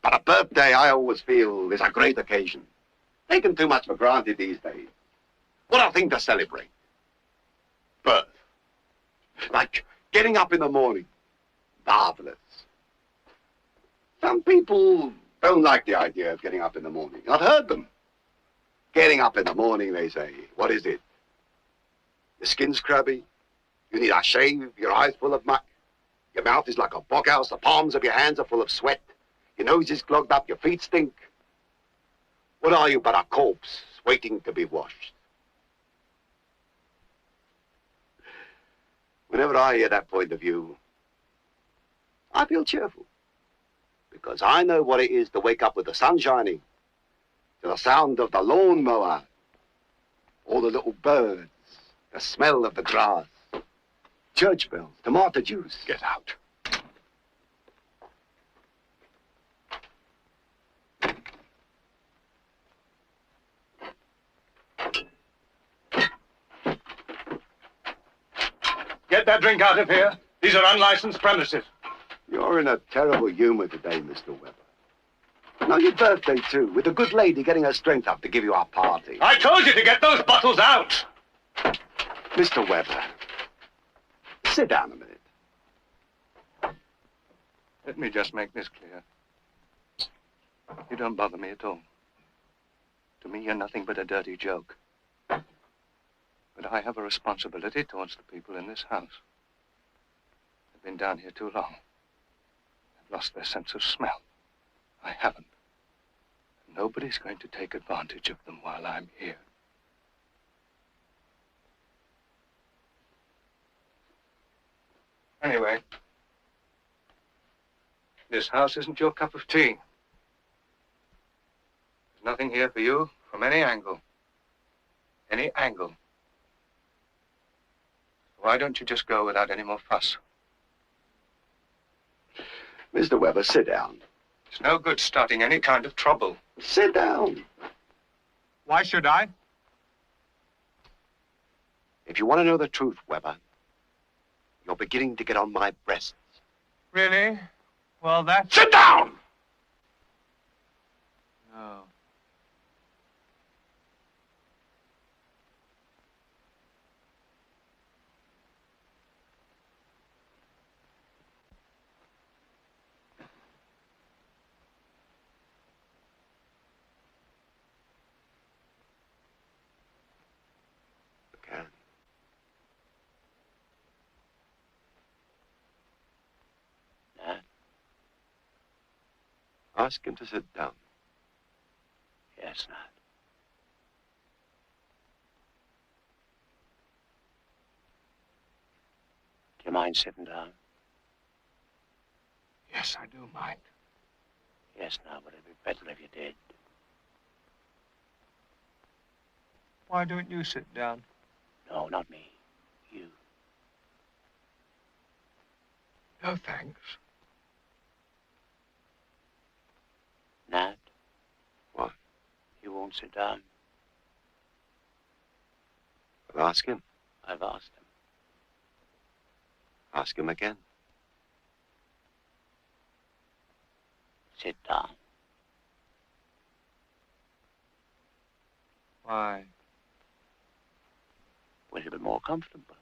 But a birthday, I always feel, is a great occasion. Taken too much for granted these days. What a thing to celebrate. Birth. Like getting up in the morning. Marvelous. Some people don't like the idea of getting up in the morning. I've heard them. Getting up in the morning, they say. What is it? Your skin's crabby. You need a shave. Your eyes full of muck. Your mouth is like a boghouse. The palms of your hands are full of sweat. Your nose is clogged up. Your feet stink. What are you but a corpse waiting to be washed? Whenever I hear that point of view, I feel cheerful. Because I know what it is to wake up with the sun shining, to the sound of the lawnmower, all the little birds, the smell of the grass, church bells, tomato juice. Get out. Get that drink out of here. These are unlicensed premises. You're in a terrible humor today, Mr. Weber. And on your birthday, too, with a good lady getting her strength up to give you a party. I told you to get those bottles out. Mr. Weber, sit down a minute. Let me just make this clear. You don't bother me at all. To me, you're nothing but a dirty joke. But I have a responsibility towards the people in this house. been down here too long. They've lost their sense of smell. I haven't. Nobody's going to take advantage of them while I'm here. Anyway, this house isn't your cup of tea. There's nothing here for you from any angle. Any angle. Why don't you just go without any more fuss? Mr. Weber, sit down. It's no good starting any kind of trouble. Sit down. Why should I? If you want to know the truth, Weber, you're beginning to get on my breasts. Really? Well, that's... Sit down! No. Okay. Ask him to sit down. Yes, Nat. Do you mind sitting down? Yes, I do mind. Yes, now, but it'd be better if you did. Why don't you sit down? No, not me. You. No, thanks. Nat? What? You won't sit down? Well, ask him. I've asked him. Ask him again. Sit down. Why? A little bit more comfortable.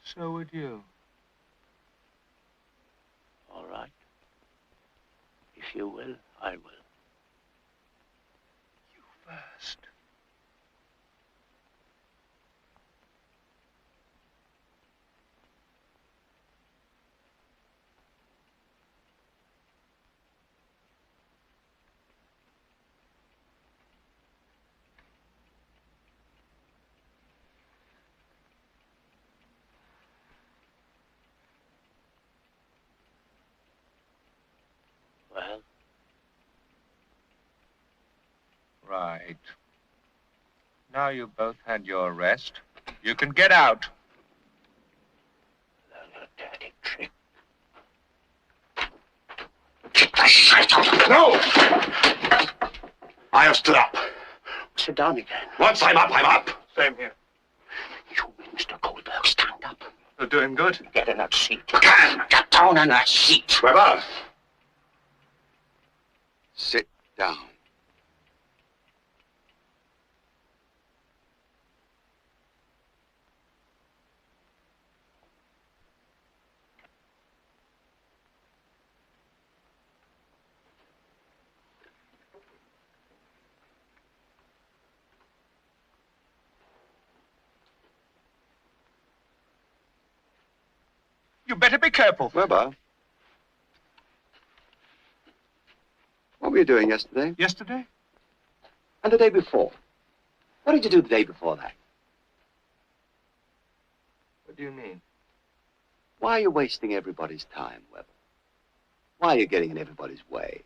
So would you. All right. If you will, I will. You first. Well? Right. Now you've both had your rest. You can get out. Little dirty trick. No! I have stood up. Sit down again. Once I'm up. Same here. You, Mr. Goldberg, stand up. You're doing good. Get in that seat. Can. Get down in that seat. Weber! Sit down. You better be careful. Weber? What were you doing yesterday? Yesterday? And the day before? What did you do the day before that? What do you mean? Why are you wasting everybody's time, Weber? Why are you getting in everybody's way?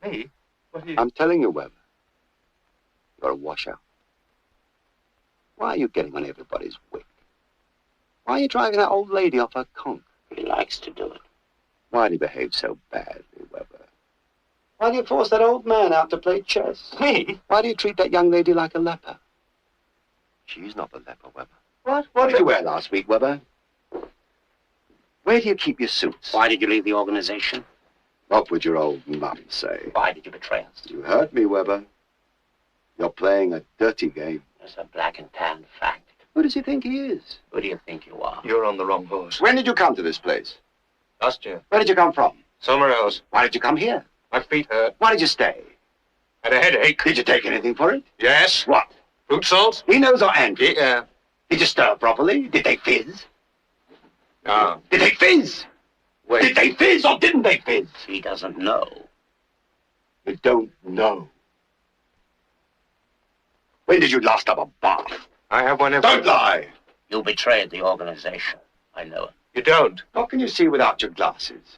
Me? What are you... I'm telling you, Weber. You're a washout. Why are you getting on everybody's wick? Why are you driving that old lady off her conch? He likes to do it. Why do you behave so badly, Weber? Why do you force that old man out to play chess? Me? Why do you treat that young lady like a leper? She's not the leper, Weber. What did you wear last week, Weber? Where do you keep your suits? Why did you leave the organization? What would your old mum say? Why did you betray us? You hurt me, Weber. You're playing a dirty game. It's a black and tan fact. Who does he think he is? Who do you think you are? You're on the wrong horse. When did you come to this place? Last year. Where did you come from? Somewhere else. Why did you come here? My feet hurt. Why did you stay? Had a headache. Did you take anything for it? Yes. What? Fruit salt? He knows our Andrew. Yeah. Did you stir properly? Did they fizz? No. Did they fizz? Wait. Did they fizz or didn't they fizz? He doesn't know. You don't know. When did you last have a bath? I have one every... Don't lie! You betrayed the organization. I know it. You don't. What can you see without your glasses?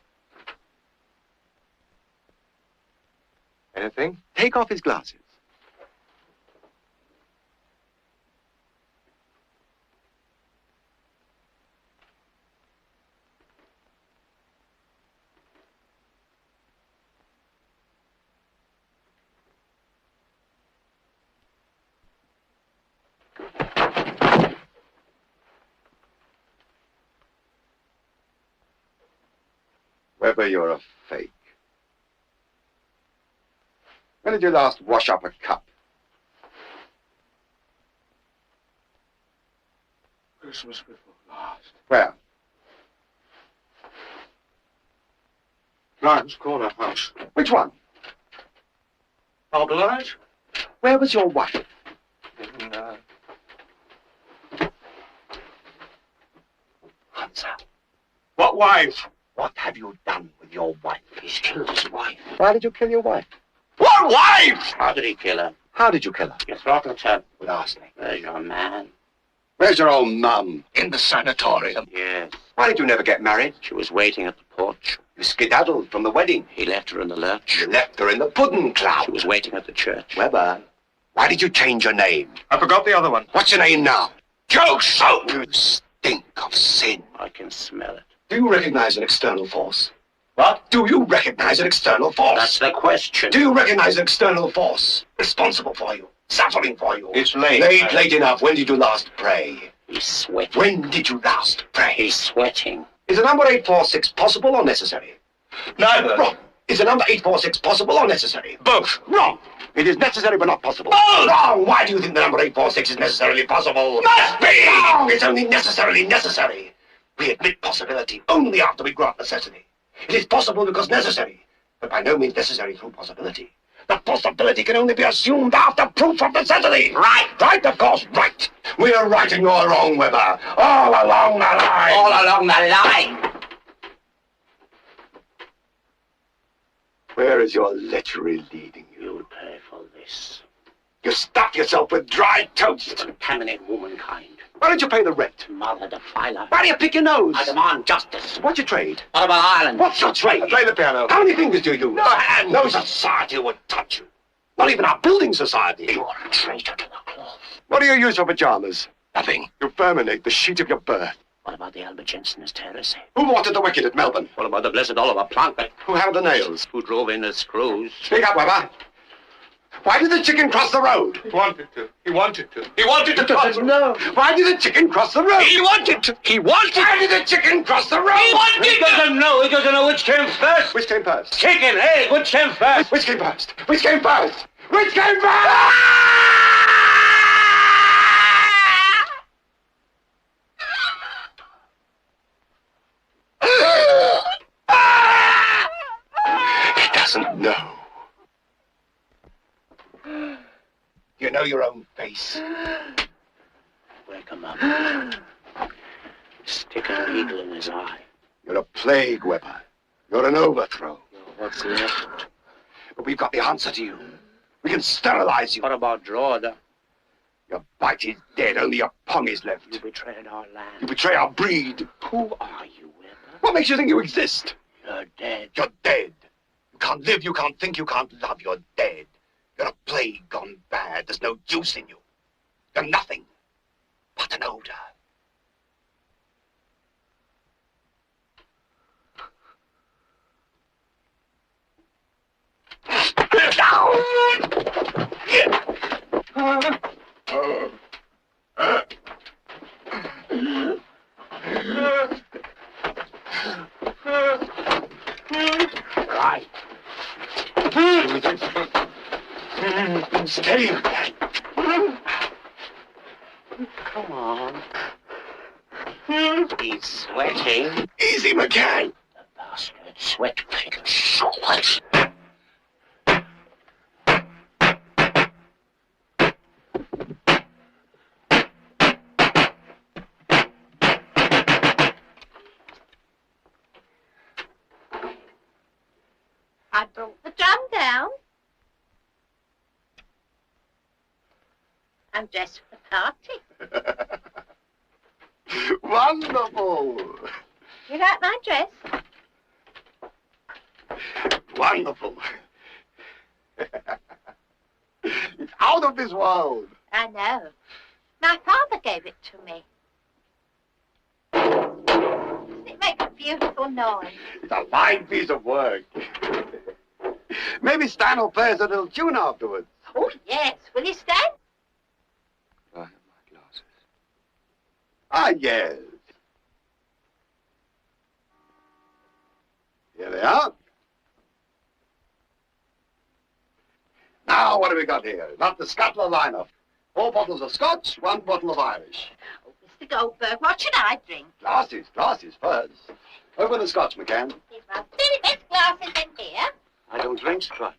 Anything? Take off his glasses. Weber, you're a fake. When did you last wash up a cup? Christmas before last. Where? Grimes Corner House. Which one? Oblige? Where was your wife? In, Answer. What wife? What have you done with your wife? He's killed his wife. Why did you kill your wife? What wife? How did he kill her? How did you kill her? You throttled her. With arsenic. There's your man. Where's your old mum? In the sanatorium. Yes. Why did you never get married? She was waiting at the porch. You skedaddled from the wedding. He left her in the lurch. You left her in the pudding cloud. She was waiting at the church. Weber, why did you change your name? I forgot the other one. What's your name now? Joe Soap! You stink of sin. I can smell it. Do you recognize an external force? What? Do you recognize an external force? That's the question. Do you recognize an external force responsible for you, suffering for you? It's late. Late enough. When did you last pray? He's sweating. When did you last pray? He's sweating. Is the number 846 possible or necessary? Neither. Wrong. Is the number 846 possible or necessary? Both. Wrong. It is necessary but not possible. Both. Wrong. Why do you think the number 846 is necessarily possible? Must be. Wrong. It's only necessarily necessary. We admit possibility only after we grant necessity. It is possible because necessary, but by no means necessary through possibility. The possibility can only be assumed after proof of necessity. Right. Right, of course, right. We are right and you're wrong, Weber. All along the line. All along the line. Where is your lechery leading you? You'll pay for this. You stuff yourself with dry toast. Contaminate womankind. Why don't you pay the rent? Mother defiler. Why do you pick your nose? I demand justice. What's your trade? What about Ireland? What's your trade? I play the piano. How many fingers do you use? No hands. No society would touch you. Not even our building society. You are a traitor to the cloth. What do you use for pajamas? Nothing. You verminate the sheet of your birth. What about the Albert Jensenist heresy? Who watered the wicked at Melbourne? What about the blessed Oliver Plunkett? Who held the nails? Who drove in the screws? Speak up, Weber. Why did the chicken cross the road? He wanted to. He wanted to. He wanted to cross the road. No. Why did the chicken cross the road? He wanted to. He wanted Why did the chicken cross the road? He wanted He doesn't know. He doesn't know which came first. Which came first? Chicken, egg, which came first? Which came first? Which came first? Which came first? He doesn't know. You know your own face. Wake him up. Stick a needle in his eye. You're a plague, Weber. You're an overthrow. What's left? But we've got the answer to you. We can sterilize you. What about Jordan? Your bite is dead, only your pong is left. You betrayed our land. You betray our breed. Who are you, Weber? What makes you think you exist? You're dead. You're dead. You can't live, you can't think, you can't love. You're dead. You're a plague gone bad. There's no juice in you. You're nothing but an odor. Right. Stay. Come on. He's sweating. Easy, McCann. The bastard. Sweat pig. Sweat. I brought the drum down. I'm dressed for the party. Wonderful. You like my dress? Wonderful. It's out of this world. I know. My father gave it to me. Doesn't it make a beautiful noise? It's a fine piece of work. Maybe Stan will play us a little tune afterwards. Oh, yes. Will you stand? I have my glasses. Ah, yes. Here they are. Now, what have we got here? Not the Scuttler lineup. 4 bottles of Scotch, 1 bottle of Irish. Oh, Mr. Goldberg, what should I drink? Glasses first. Open the Scotch, McCann. Here's my very best glasses in here. I don't drink Scotch.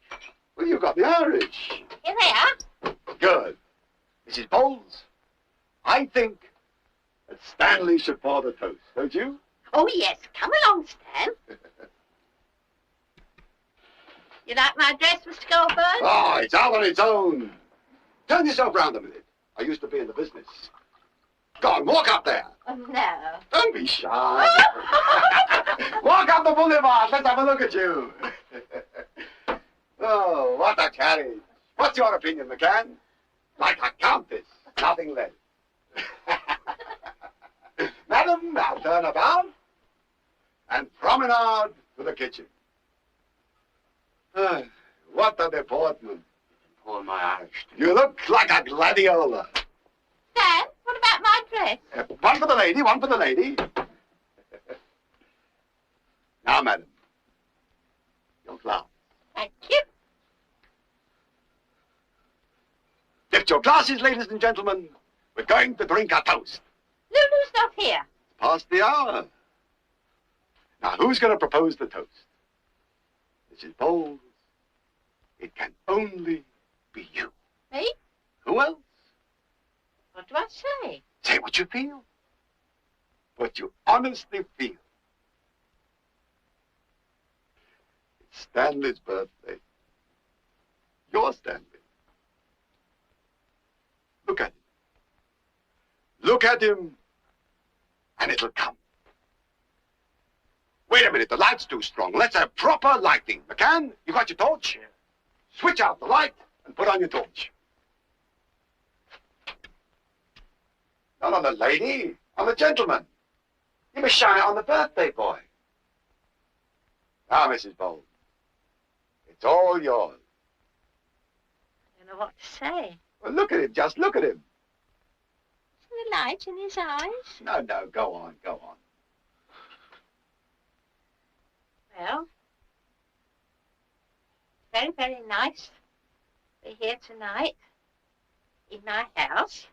Well, you've got the Irish. Here they are. Good. Mrs. Bowles, I think that Stanley should pour the toast, don't you? Oh, yes. Come along, Stan. You like my dress, Mr. Goldberg? Oh, it's out on its own. Turn yourself round a minute. I used to be in the business. Go on, walk up there. Oh, no. Don't be shy. Walk up the boulevard. Let's have a look at you. Oh, what a carriage. What's your opinion, McCann? Like a countess, nothing less. Madam, now turn about and promenade to the kitchen. What a deportment. Pour my Irish. You look like a gladiola. Stan, what about my dress? One for the lady, one for the lady. Now, madam, your glass. Thank you. Lift your glasses, ladies and gentlemen. We're going to drink a toast. Lulu's not here. Past the hour. Now, who's going to propose the toast? Mrs. Bowles, it can only be you. Me? Who else? What do I say? Say what you feel. What you honestly feel. It's Stanley's birthday. Your Stanley. Look at him. Look at him, and it'll come. Wait a minute, the light's too strong. Let's have proper lighting. McCann, you got your torch? Yeah. Switch out the light and put on your torch. Not on the lady, on the gentleman. You must shine it on the birthday boy. Now, Mrs. Bowles, it's all yours. I don't know what to say. Well, look at him, just look at him. Isn't the light in his eyes? No, go on, go on. Well, very, very nice to be here tonight in my house.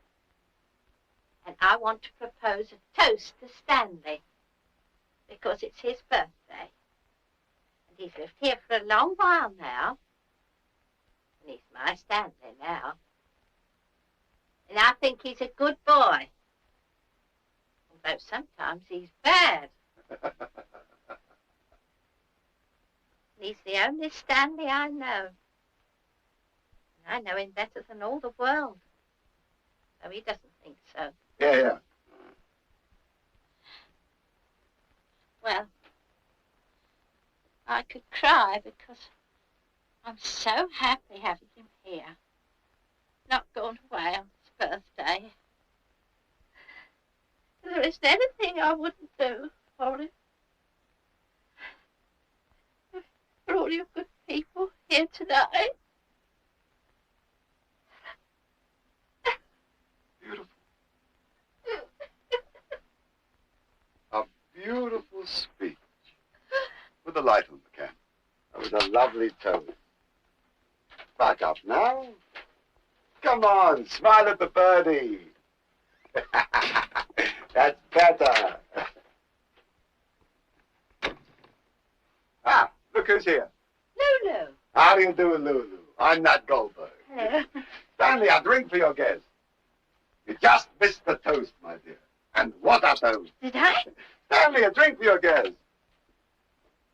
And I want to propose a toast to Stanley because it's his birthday. And he's lived here for a long while now. And he's my Stanley now. And I think he's a good boy. Although sometimes he's bad. He's the only Stanley I know. And I know him better than all the world. Though he doesn't think so. Yeah. Well, I could cry because I'm so happy having him here. Not gone away on his birthday. There isn't anything I wouldn't do for him. For all you good people here tonight. Beautiful. A beautiful speech. With the light on the can. That was a lovely tone. Back up now. Come on, smile at the birdie. That's better. Ah, look who's here. Lulu. How do you do, Lulu? I'm Nat Goldberg. Hello. Stanley, a drink for your guest. You just missed the toast, my dear. And what a toast. Did I? Stanley, a drink for your guest.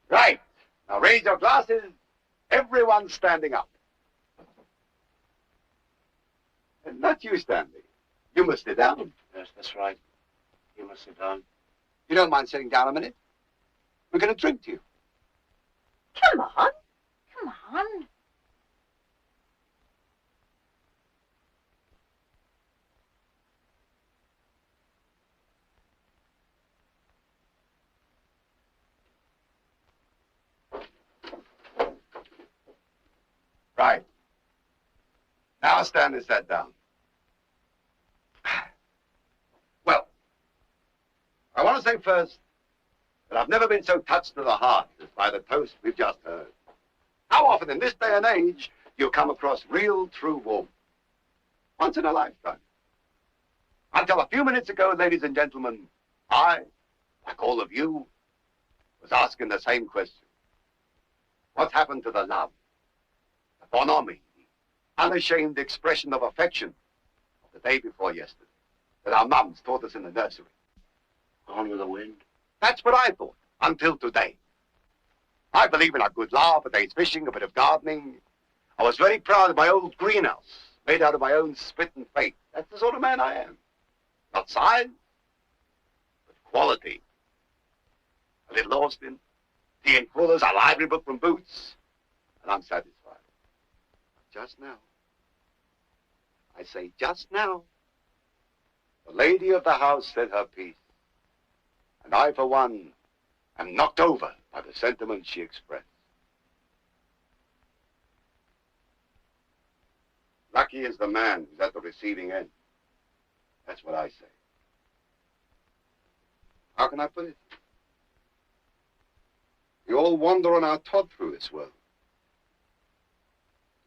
Right. Now raise your glasses Everyone standing up. And not you, Stanley. You must sit down. Yes, that's right. You must sit down. You don't mind sitting down a minute? We're going to drink to you. Come on. Come on. Right. Now Stanley sat down. Well, I want to say first that I've never been so touched to the heart as by the toast we've just heard. How often in this day and age do you come across real, true warmth? Once in a lifetime. Until a few minutes ago, ladies and gentlemen, I, like all of you, was asking the same question. What happened to the love, the bonhomie, the unashamed expression of affection of the day before yesterday that our mums taught us in the nursery? Gone with the wind. That's what I thought, until today. I believe in a good laugh, a day's fishing, a bit of gardening. I was very proud of my old greenhouse, made out of my own spit and faith. That's the sort of man I am. Not size, but quality. A little Austin, tea and Fuller's, a library book from Boots, and I'm satisfied. Just now, I say just now, the lady of the house said her piece. And I, for one, am knocked over by the sentiments she expressed. Lucky is the man who's at the receiving end. That's what I say. How can I put it? We all wander on our Todd through this world.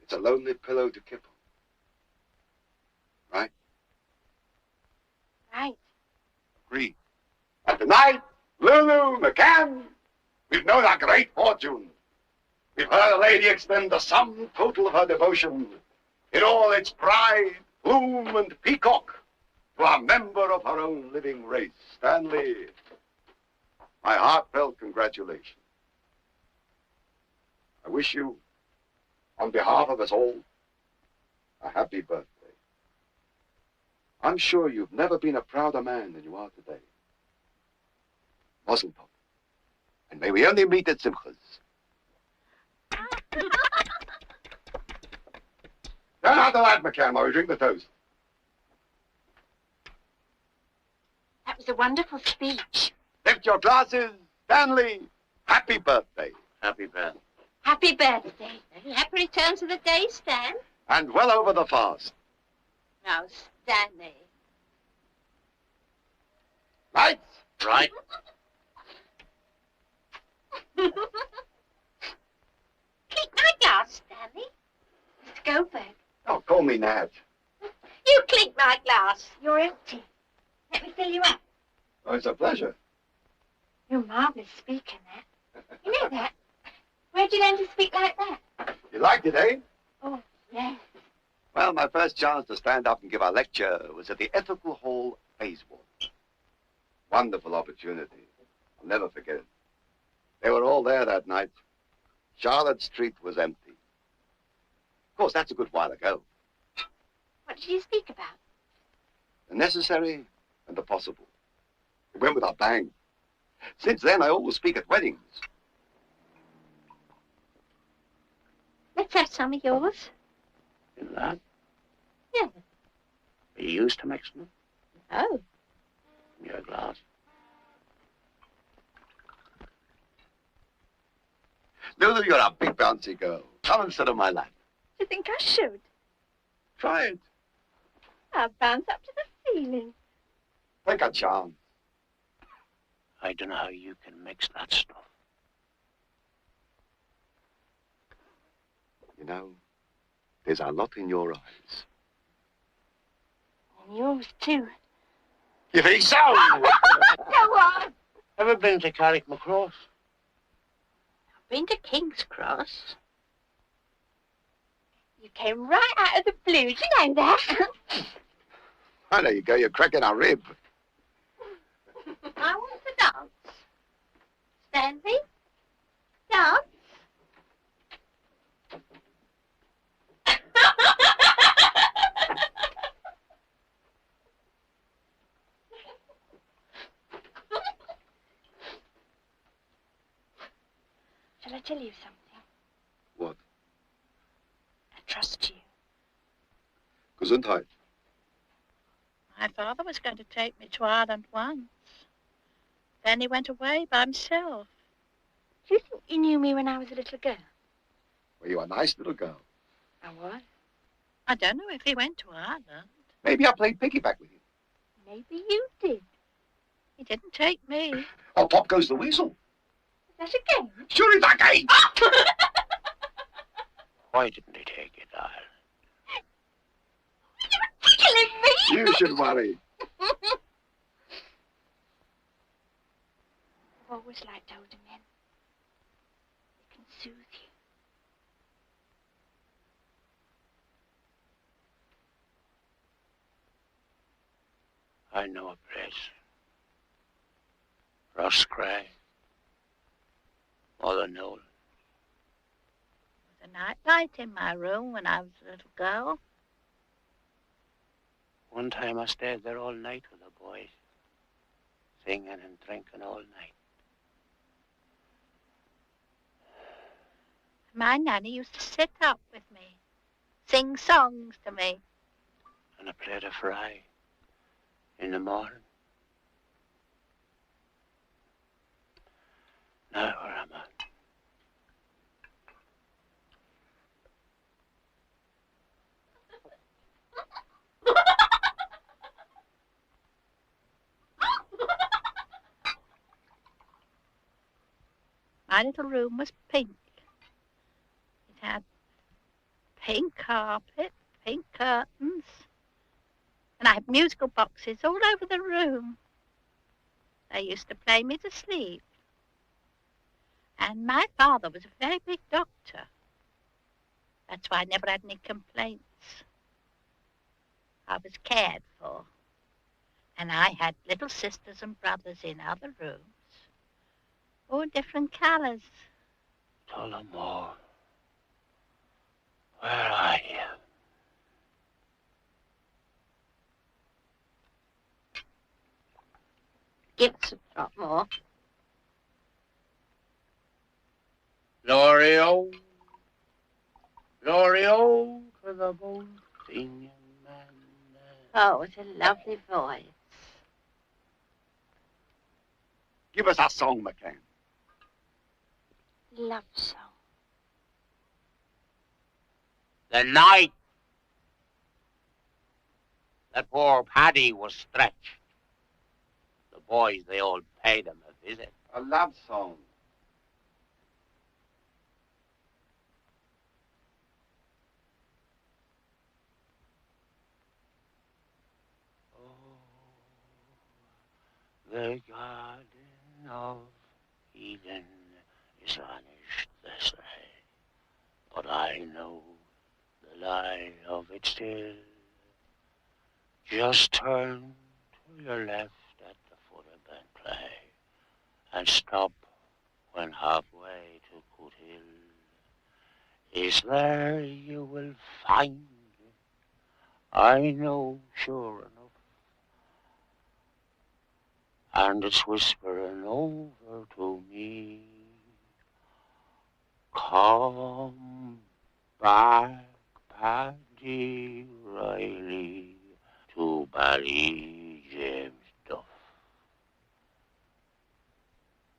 It's a lonely pillow to kip on. Right? Right. Agreed. And tonight, Lulu, McCann, we've known our great fortune. We've heard a lady extend the sum total of her devotion in all its pride, bloom, and peacock to a member of her own living race. Stanley, my heartfelt congratulations. I wish you, on behalf of us all, a happy birthday. I'm sure you've never been a prouder man than you are today. Mazel tov. And may we only meet at Simchas. Turn out the light, McCann, while we drink the toast. That was a wonderful speech. Lift your glasses. Stanley, happy birthday. Happy birthday. Happy birthday. Happy returns of the day, Stan. And well over the fast. Now, Stanley. Lights? Right. Click my glass, Stanley. Mr. Goldberg. Oh, call me Nat. You clink my glass. You're empty. Let me fill you up. Oh, it's a pleasure. You're a marvelous speaker, Nat. You know that? Where'd you learn to speak like that? You liked it, eh? Oh, yes. Well, my first chance to stand up and give a lecture was at the Ethical Hall, Bayswater. Wonderful opportunity. I'll never forget it. They were all there that night. Charlotte Street was empty. Of course, that's a good while ago. What did you speak about? The necessary and the possible. It went with a bang. Since then, I always speak at weddings. Let's have some of yours. In that? Yeah. Are you used to mixing them? Oh. In your glass. Lulu, you're a big bouncy girl. Come and sit on my lap. Do you think I should? Try it. I'll bounce up to the ceiling. Take a chance. I don't know how you can mix that stuff. You know, there's a lot in your eyes. And yours, too. You think so? Go on. Ever been to Carrick Macross? I've been to King's Cross. You came right out of the blue. Do you know that? Oh, there you go. You're cracking a rib. I want to dance. Stanley? Dance? What? I trust you. Gesundheit. My father was going to take me to Ireland once. Then he went away by himself. Do you think you knew me when I was a little girl? Well, you're a nice little girl. I was. I don't know if he went to Ireland. Maybe I played piggyback with you. Maybe you did. He didn't take me. Oh, Pop Goes the Weasel. Is that a game? Sure it's a game. Why didn't he take you, darling? Killing me! You should worry. I've always liked older men. They can soothe you. I know a place. Roscrea. Mother Nolan. There was a night light in my room when I was a little girl. One time I stayed there all night with the boys. Singing and drinking all night. My nanny used to sit up with me, sing songs to me. And I played a fry in the morning. Now where am I? My little room was pink. It had pink carpet, pink curtains, and I had musical boxes all over the room. They used to play me to sleep. And my father was a very big doctor. That's why I never had any complaints. I was cared for. And I had little sisters and brothers in other rooms, all different colors. Tullamore. Where are you? Give us a drop more. Glory-o, glory-o to the bold singing man. Oh, what a lovely voice. Give us a song, McCann. Love song. The night that poor Paddy was stretched, the boys, they all paid him a visit. A love song. The garden of Eden is vanished, they say, but I know the lie of it still. Just turn to your left at the foot of Ben Play and stop when halfway to Coot Hill. Is there you will find it, I know sure enough. And it's whispering over to me, come back, Paddy Riley, to Bally James Duff.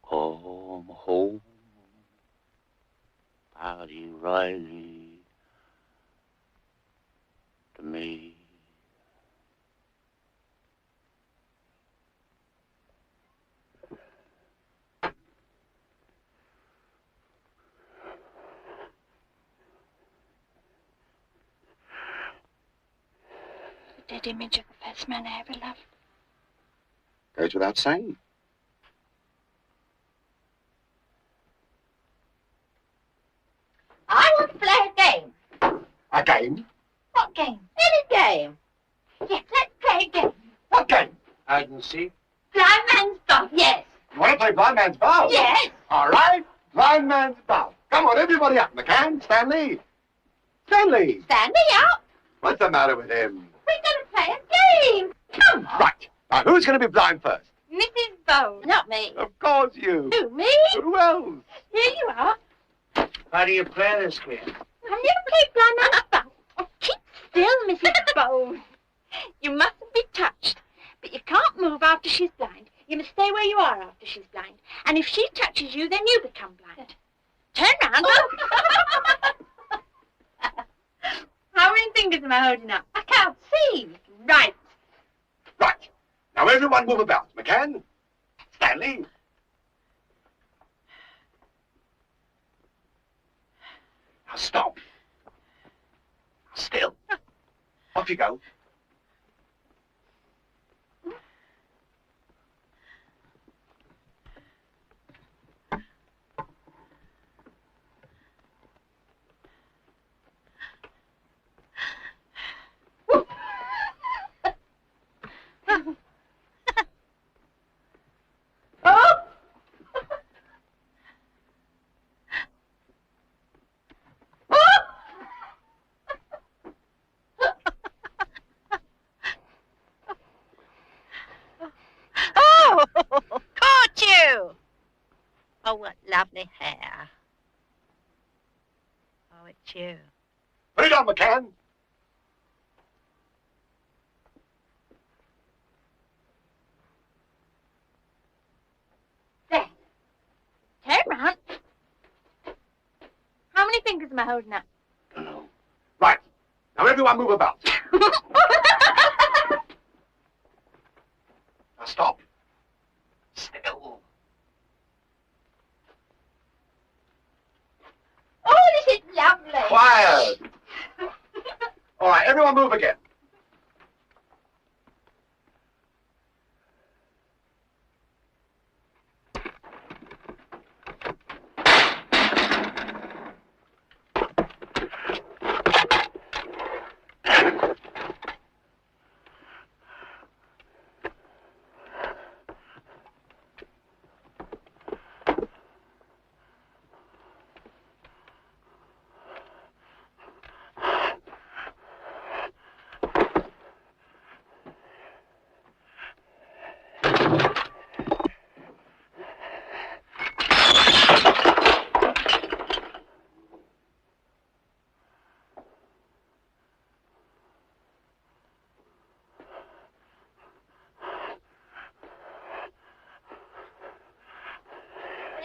Come home, Paddy Riley, to me. Dead image of the first man I ever loved. Goes without saying. I want to play a game. A game? What game? Any game. Yes, let's play a game. What game? Hide and seek. Blind man's buff. Yes. You want to play Blind Man's Bow? Yes. All right. Blind Man's Bow. Come on, everybody up. McCann, Stanley. Stanley. Stand me up. What's the matter with him? We're going to play a game. Come on. Right. Now, who's going to be blind first? Mrs. Bowles. Not me. Of course you. Who, me? Who else? Here you are. How do you play this game? I've never played blind man's buff. Oh, keep still, Mrs. Bowles. You mustn't be touched. But you can't move after she's blind. You must stay where you are after she's blind. And if she touches you, then you become blind. Turn round. How many fingers am I holding up? I can't see. Right. Right. Now everyone move about. McCann, Stanley. Now stop. Now still. Off you go. Caught you! Oh, what lovely hair. Oh, it's you. Put it on, McCann. There. Turn round. How many fingers am I holding up? No. Right. Now everyone move about. Now stop. Still. Oh, this is lovely. Quiet. All right, everyone move again.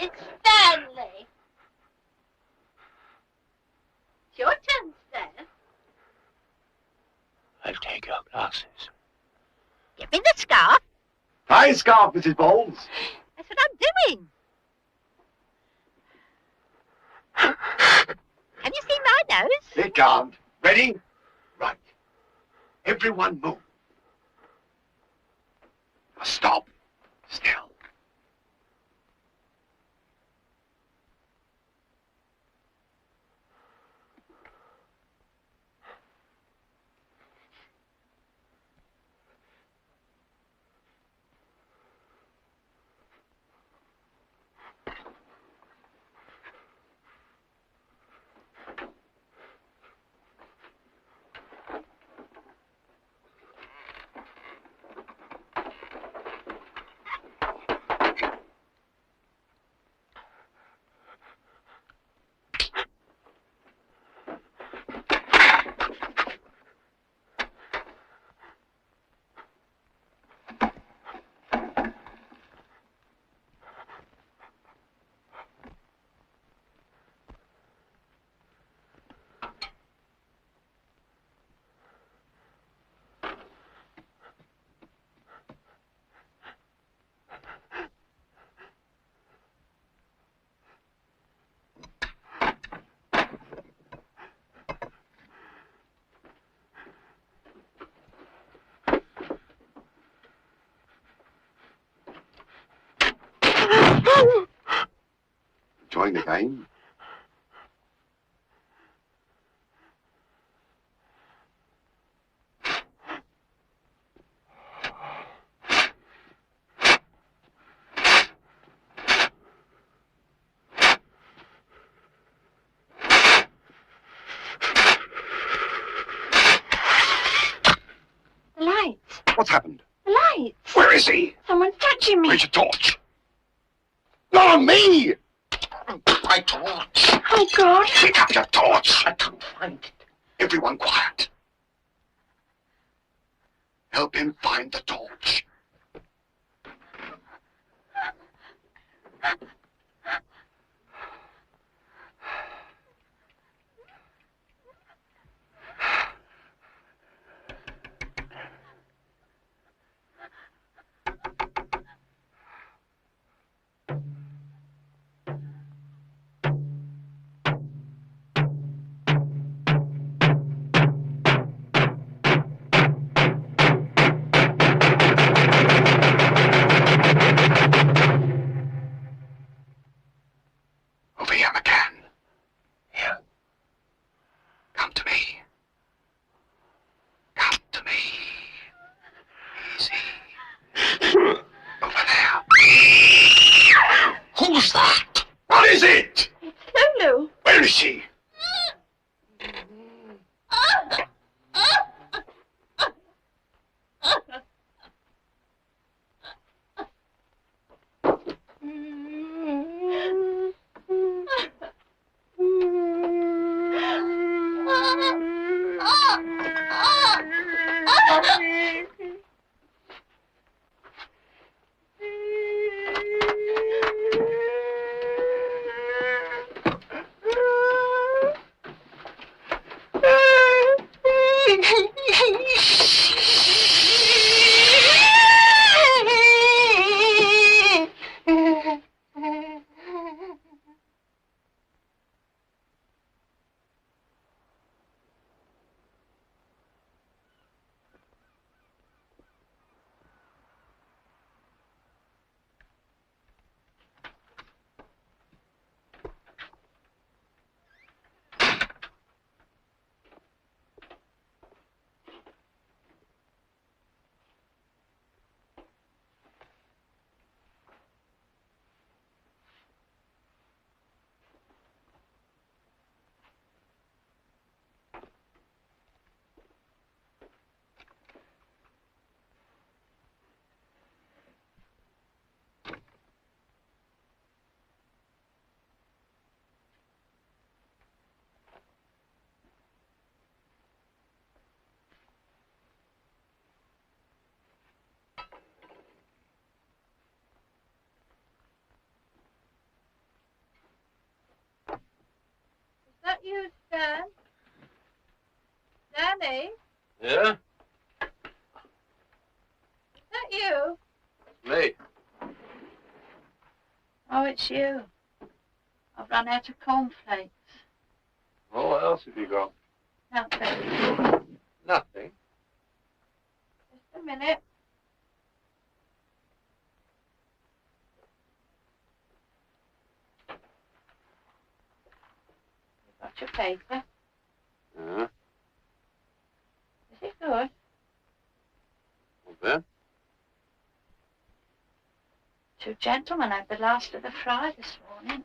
It's Stanley. It's your turn, Stan. I'll take your glasses. Give me the scarf. High scarf, Mrs. Bowles. That's what I'm doing. Can you see my nose? They can't. Ready? Right. Everyone move. Now stop. Still. Enjoying the game? The lights. What's happened? The lights. Where is he? Someone's touching me. Where's your torch? Not on me! My torch! Oh, God. Pick up your torch. I can't find it. Everyone quiet. Help him find the torch. Over here, McCann. Here. Come to me. Come to me. Easy. Over there. Who's that? What is it? It's Lulu. Where is she? Is that you, Stan? Danny? Yeah? Is that you? Me. Oh, it's you. I've run out of cornflakes. Well, what else have you got? Nothing. Nothing. Just a minute. You got your paper. Yeah? Is it good? Well, then? Two gentlemen had the last of the fry this morning.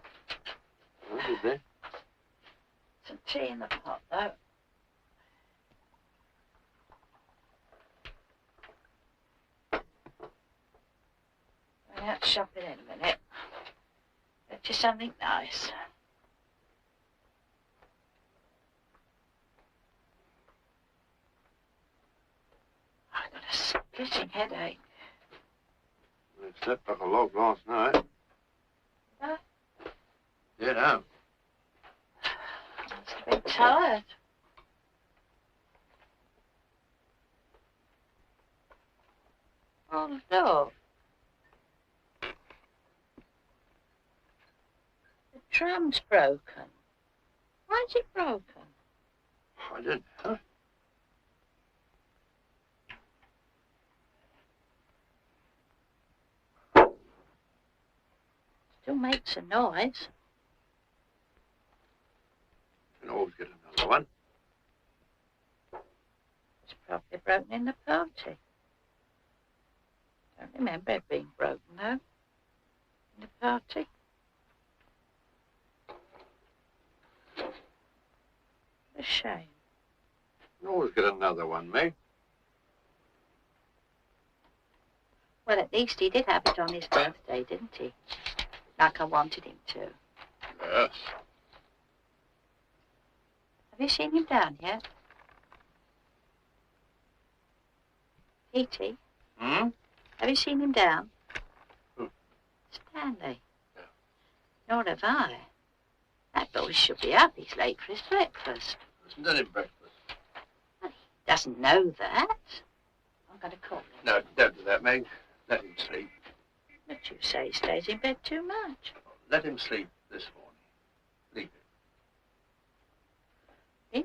Oh, did they? Some tea in the pot, though. Going out shopping in a minute. Get you something nice. I've got a splitting headache. I slept like a log last night. Huh? Yeah, no. Must have been tired. Oh, look. The tram's broken. Why's it broken? I didn't know. Still makes a noise. You can always get another one. It's probably broken in the party. Don't remember it being broken, though. In the party. A shame. You can always get another one, mate. Well, at least he did have it on his birthday, didn't he? Like I wanted him to. Yes. Have you seen him down yet? Petey? Hmm? Have you seen him down? Who? Stanley. No. Nor have I. That boy should be up. He's late for his breakfast. Isn't that in breakfast? Well, he doesn't know that. I'm going to call him. No, don't do that, Meg. Let him sleep. But you say he stays in bed too much. Let him sleep this morning. Leave it.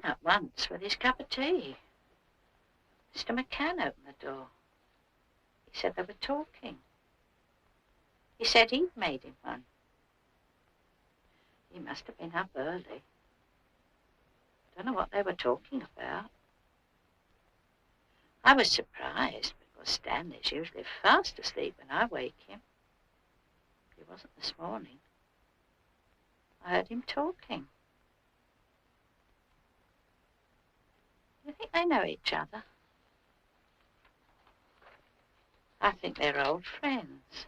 Been up once with his cup of tea. Mr. McCann opened the door. He said they were talking. He said he'd made him one. He must have been up early. Don't know what they were talking about. I was surprised because Stanley's usually fast asleep when I wake him. He wasn't this morning. I heard him talking. Do you think they know each other? I think they're old friends.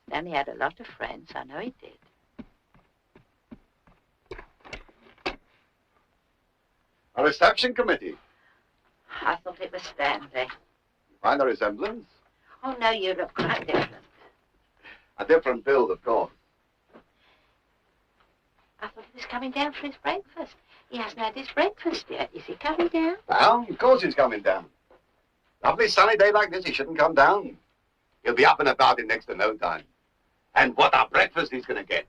Stanley had a lot of friends, I know he did. A reception committee. I thought it was Stanley. You find a resemblance? Oh, no, you look quite different. A different build, of course. I thought he was coming down for his breakfast. He hasn't had his breakfast yet. Is he coming down? Down? Of course he's coming down. Lovely sunny day like this, he shouldn't come down. He'll be up and about in next to no time. And what a breakfast he's going to get.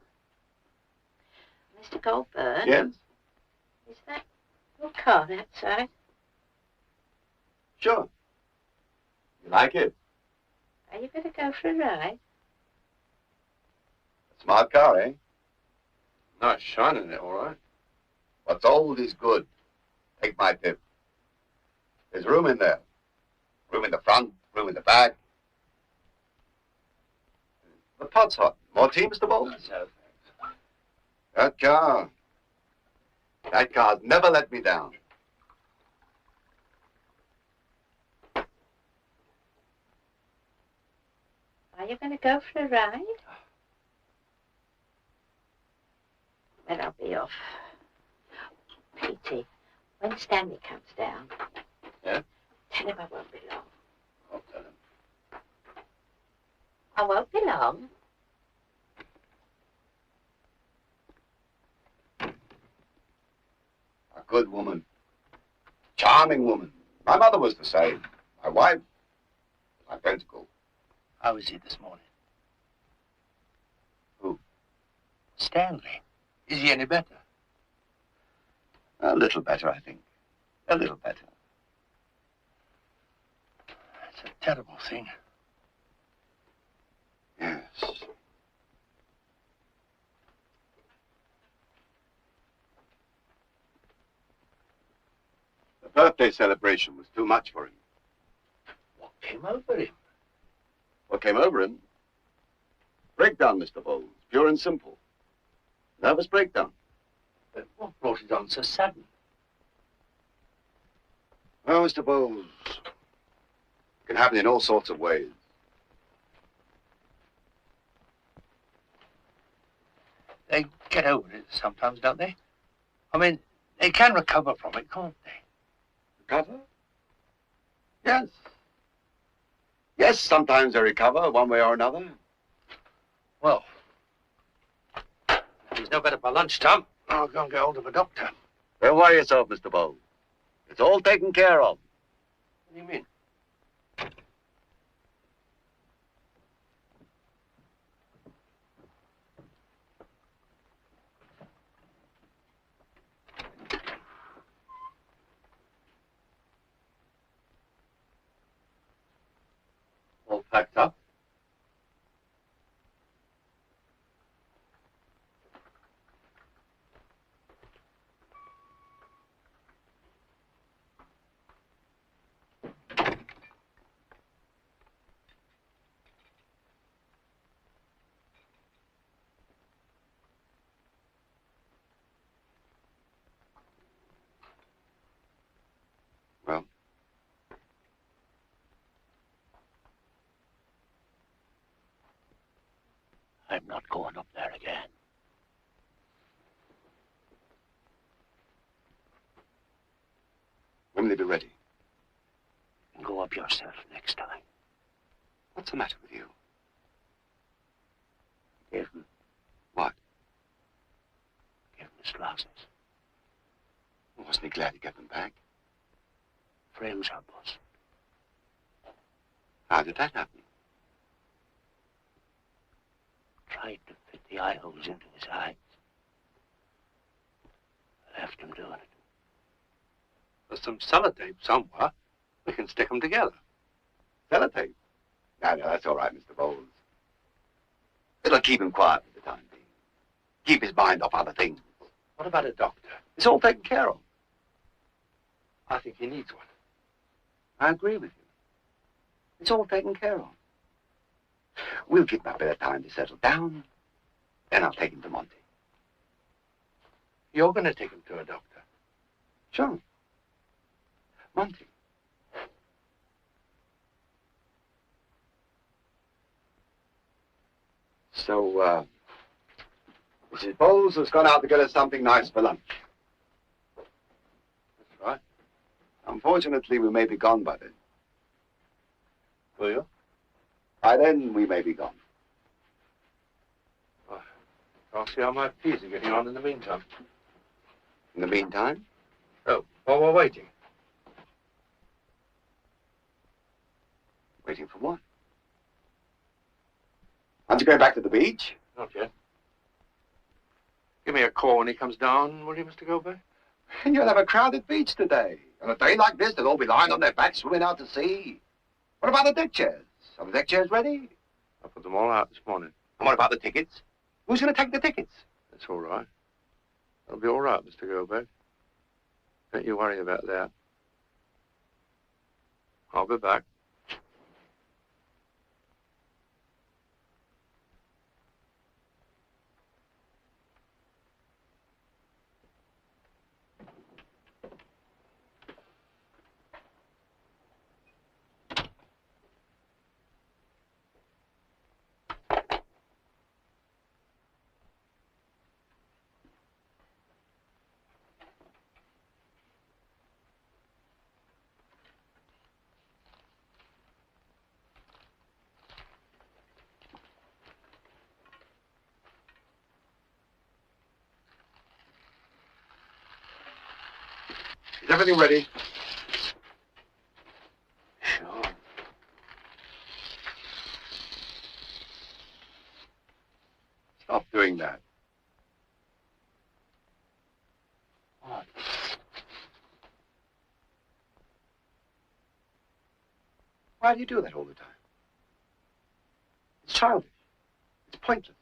Mr. Goldberg? Yes? Is that your car outside? Sure. You like it? Are you going to go for a ride? A smart car, eh? Nice shine in it, all right. What's old is good. Take my tip. There's room in there. Room in the front, room in the back. The pot's hot. More tea, Mr. Bowles? No, That car's never let me down. Are you going to go for a ride? Well, I'll be off. Petey, when Stanley comes down, Yeah? tell him I won't be long. I'll tell him. I won't be long. A good woman. Charming woman. My mother was the same. My wife, identical. How is he this morning? Who? Stanley. Is he any better? A little better, I think. A little better. It's a terrible thing. Yes. The birthday celebration was too much for him. What came over him? What came over him? Breakdown, Mr. Bowles. Pure and simple. Nervous breakdown. What brought it on so sudden? Oh, Mr. Bowles. It can happen in all sorts of ways. They get over it sometimes, don't they? I mean, they can recover from it, can't they? Recover? Yes. Yes, sometimes they recover one way or another. Well, if he's no better by lunchtime, I'll go and get hold of a doctor. Don't worry yourself, Mr. Bowles. It's all taken care of. What do you mean? All packed up? Well, I'm not going up there again. When will they be ready? Go up yourself next time. What's the matter with you? Give him. What? Give him his glasses. Wasn't he glad to get them back? Frames are busted. How did that happen? Tried to fit the eye holes into his eyes. Left him doing it. There's some sellotape somewhere. We can stick them together. Sellotape? No, that's all right, Mr. Bowles. It'll keep him quiet for the time being. Keep his mind off other things. What about a doctor? It's all taken care of. I think he needs one. I agree with you. It's all taken care of. We'll give him a bit of time to settle down. Then I'll take him to Monty. You're going to take him to a doctor? Sure. Monty. So, Mrs. Bowles has gone out to get us something nice for lunch. That's right. Unfortunately, we may be gone by then. Will you? By then, we may be gone. I'll see how my peas are getting on in the meantime. In the meantime? Oh, while we're waiting. Waiting for what? Aren't you going back to the beach? Not yet. Give me a call when he comes down, will you, Mr. Gilbert? You'll have a crowded beach today. On a day like this, they'll all be lying on their backs swimming out to sea. What about the deck chairs? Are the deck chairs ready? I put them all out this morning. And what about the tickets? Who's going to take the tickets? That's all right. That'll be all right, Mr. Gilbert. Don't you worry about that. I'll be back. Is everything ready? Sure. Stop doing that. What? Why do you do that all the time? It's childish. It's pointless.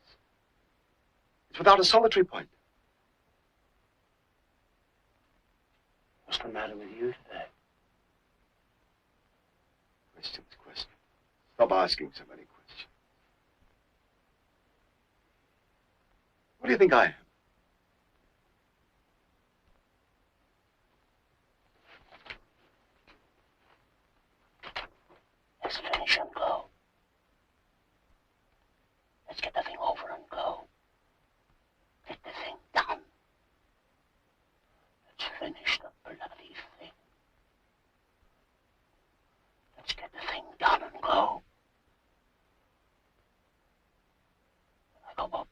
It's without a solitary point. What's the matter with you today? Questions. Stop asking so many questions. What do you think I am? Let's finish and go. Let's get the thing over and go. Get the thing done. Let's finish the bloody thing. Let's get the thing done and go. I go up.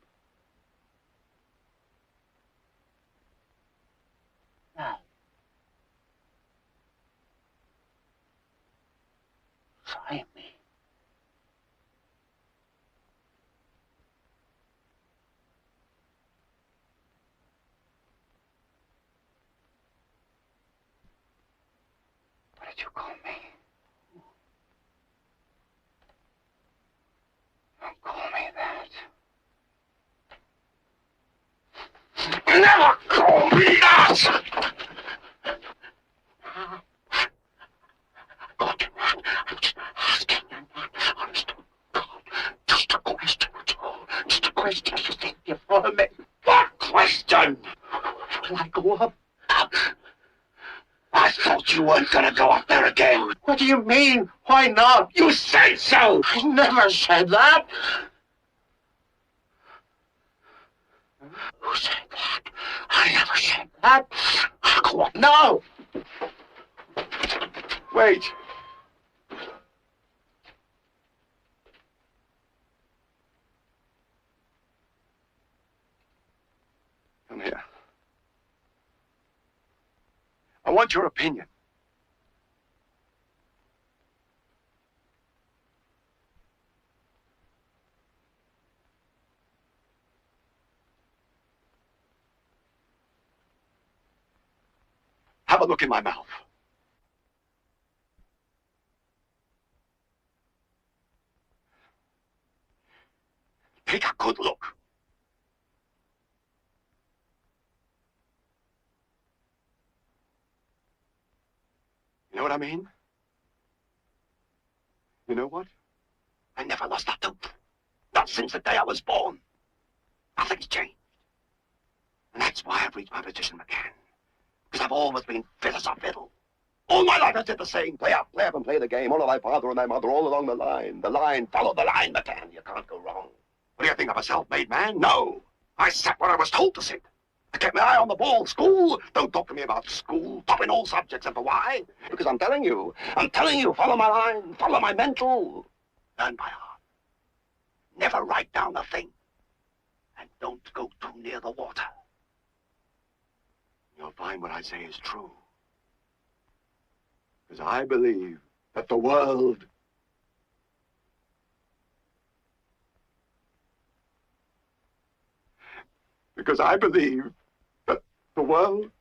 Now. Try me. What did you call me? Don't call me that. Never call me that! God, I'm just asking you not honest to God. Just a question, that's all. Just a question to think you for me. What question? Will I go up? I thought you weren't gonna go up there again. What do you mean? Why not? You said so! I never said that. Who said that? I never said that. I'll go up now. Wait. Come here. I want your opinion. Have a look in my mouth. Take a good look. You know what I mean? You know what? I never lost a tooth. Not since the day I was born. Nothing's changed. And that's why I've reached my position, McCann. Because I've always been fit as a fiddle. All my life I did the same. Play up and play the game. All of thy father and thy mother, all along the line. The line, follow the line, McCann. You can't go wrong. What do you think of a self-made man? No. I sat where I was told to sit. I kept my eye on the ball. School? Don't talk to me about school. Top in all subjects. And for why? Because I'm telling you, follow my line. Follow my mental. Learn by heart. Never write down a thing. And don't go too near the water. You'll find what I say is true. Because I believe that the world because I believe that the world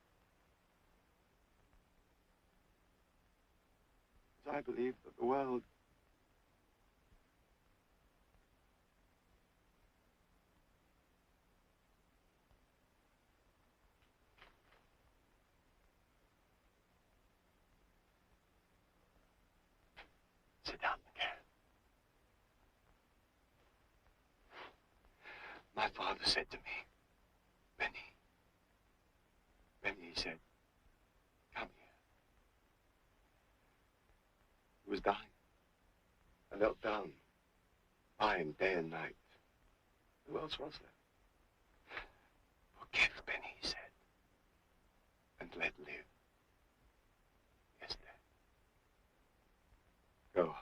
Sit down again. My father said to me, Benny, he said, come here. He was dying. I knelt down by him day and night. Who else was there? Forgive, Benny, he said, and let live. Yes, Dad. Go home.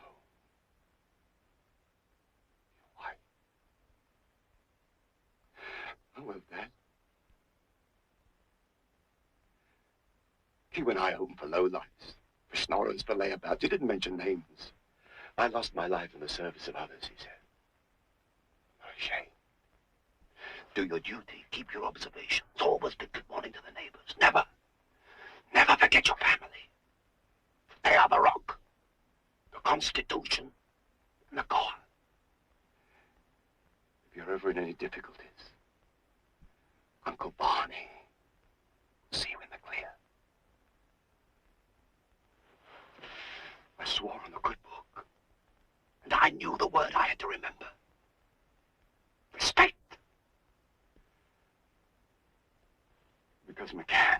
Your wife. Oh, well, Dad. He went eye open for lowlifes, for snorers, for layabouts. He didn't mention names. I lost my life in the service of others, he said. I'm not ashamed. Do your duty. Keep your observations. Always give good morning to the neighbors. Never forget your family. They are the rock, the Constitution, and the core. If you're ever in any difficulties, Uncle Barney will see you in the clear. I swore on the good book, and I knew the word I had to remember. Respect. Because McCann,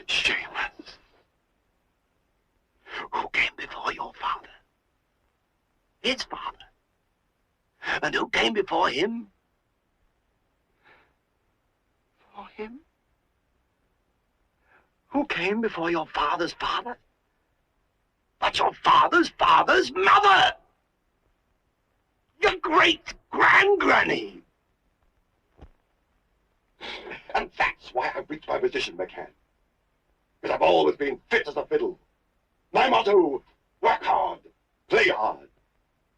shameless, who came before your father, his father, and who came before him, for him? Who came before your father's father? But your father's father's mother! Your great-grand-granny! And that's why I've reached my position, McCann. Because I've always been fit as a fiddle. My motto, work hard, play hard,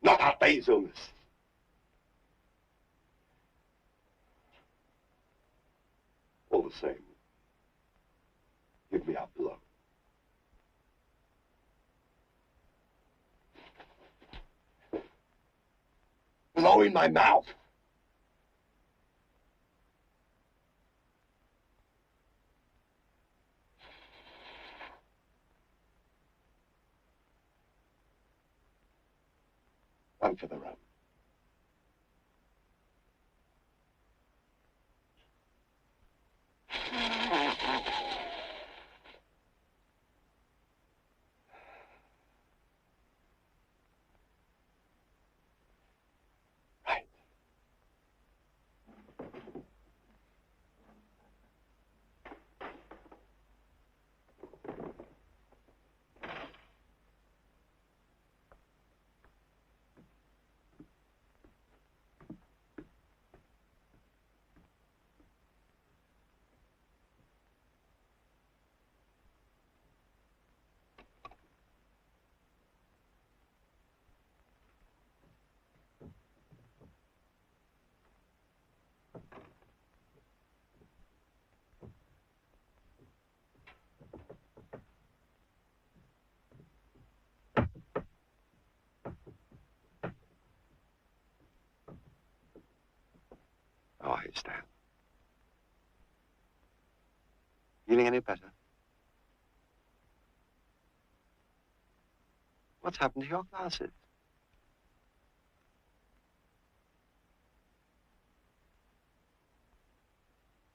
not a day's illness. All the same, give me a blow. Blow in my mouth. One for the road. Right. Stan? Feeling any better? What's happened to your glasses?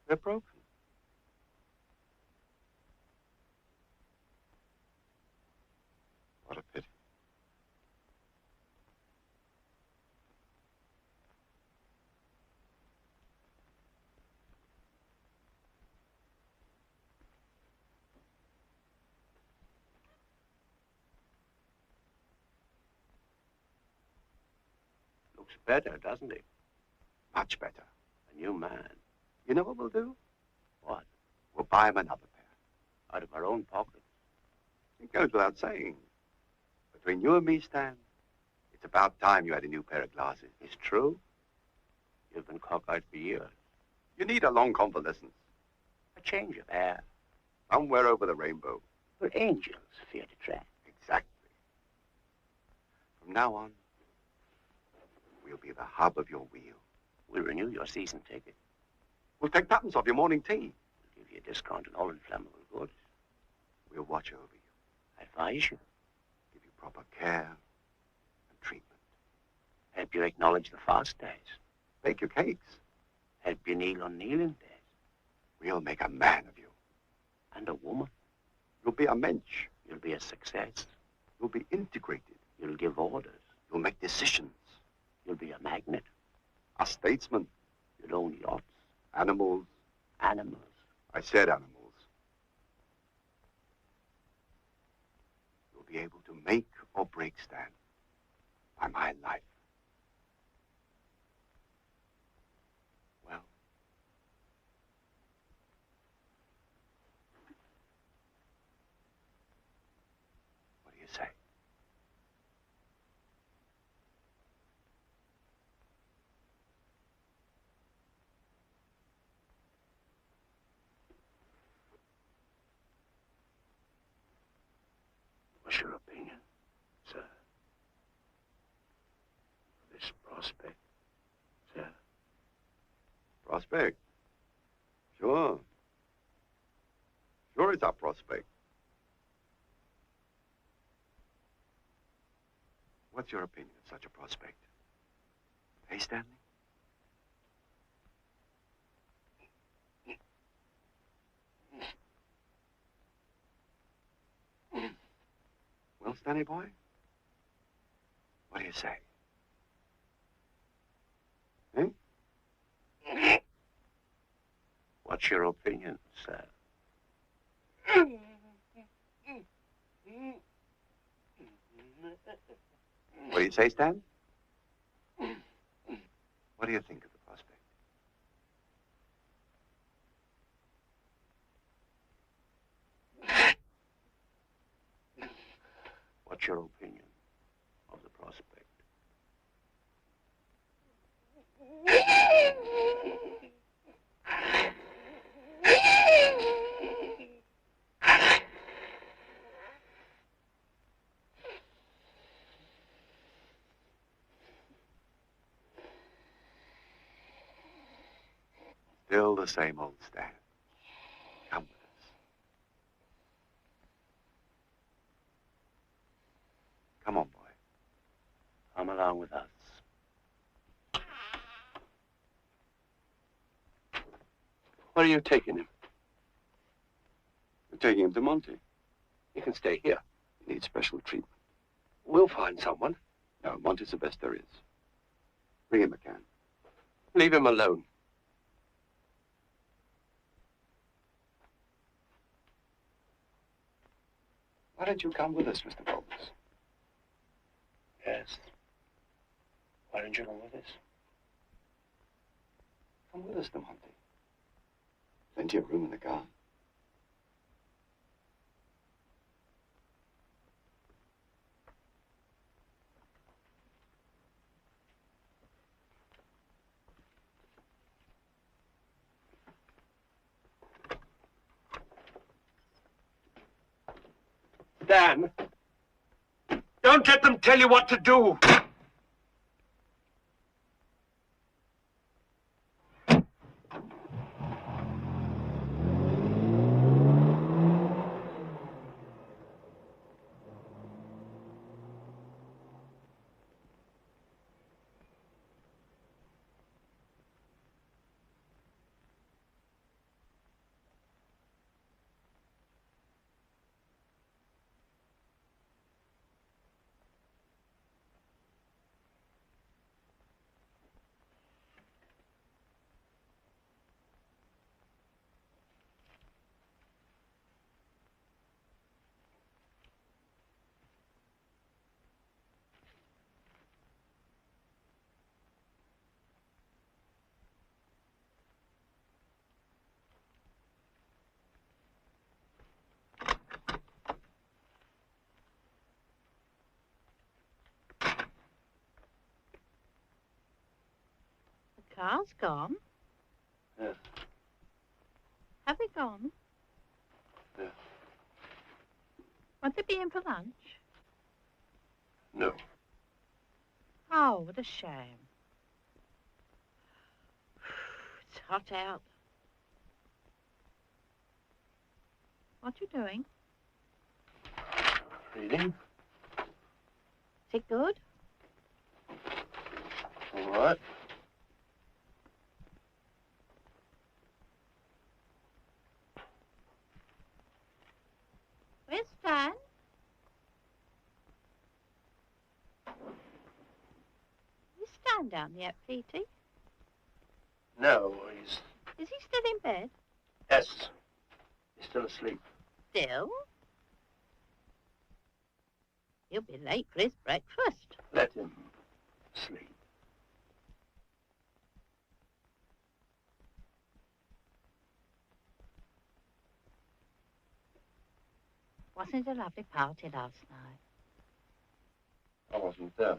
They're broken. What a pity. Looks better, doesn't it? Much better. A new man. You know what we'll do? What? We'll buy him another pair. Out of our own pockets. It goes without saying. Between you and me, Stan, it's about time you had a new pair of glasses. It's true. You've been cockeyed for years. You need a long convalescence. A change of air. Somewhere over the rainbow. Where angels fear to tread. Exactly. From now on, we'll be the hub of your wheel. We'll renew your season ticket. We'll take patents off your morning tea. We'll give you a discount on all inflammable goods. We'll watch over you. Advise you. Give you proper care and treatment. Help you acknowledge the fast days. Bake your cakes. Help you kneel on kneeling days. We'll make a man of you. And a woman. You'll be a mensch. You'll be a success. You'll be integrated. You'll give orders. You'll make decisions. You'll be a magnet. A statesman. You'll own yachts. Animals. Animals. I said animals. You'll be able to make or break, Stan, by my life. Well, what do you say? What's your opinion, sir? This prospect, sir? Prospect? Sure. Sure it's our prospect. What's your opinion of such a prospect? Hey, Stanley? Well, Stanley boy, what do you say? Eh? What's your opinion, sir? What do you say, Stan? What do you think of the prospect? What's your opinion of the prospect? Still the same old Stan. Come with us. Come on, boy. Come along with us. Where are you taking him? We're taking him to Monty. He can stay here. He needs special treatment. We'll find someone. No, Monty's the best there is. Bring him a can. Leave him alone. Why don't you come with us, Mr. Bowles? Yes. Why don't you go with us? Come with us to Monty. Plenty of room in the car. Dan, don't let them tell you what to do. car's gone. Yeah. Have they gone? Yeah. Won't they be in for lunch? No. Oh, what a shame. It's hot out. What you doing? Reading. Is it good? All right. Where's Stan? Is Stan down yet, Petey? No, he's... Is he still in bed? Yes. He's still asleep. Still? He'll be late for his breakfast. Let him sleep. Wasn't it a lovely party last night? I wasn't there.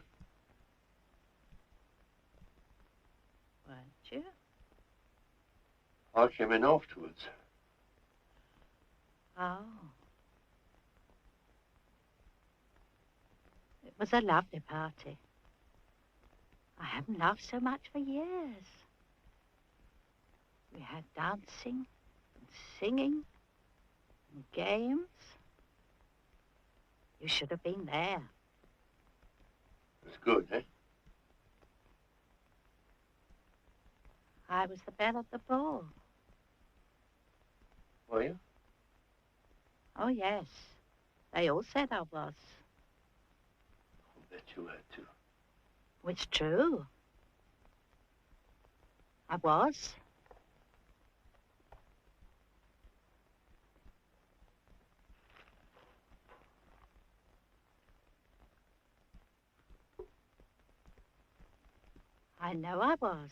Weren't you? I came in afterwards. Oh. It was a lovely party. I haven't laughed so much for years. We had dancing and singing and games. You should have been there. It was good, eh? I was the belle of the ball. Were you? Oh, yes. They all said I was. I bet you had to. It's true. I was. I know I was.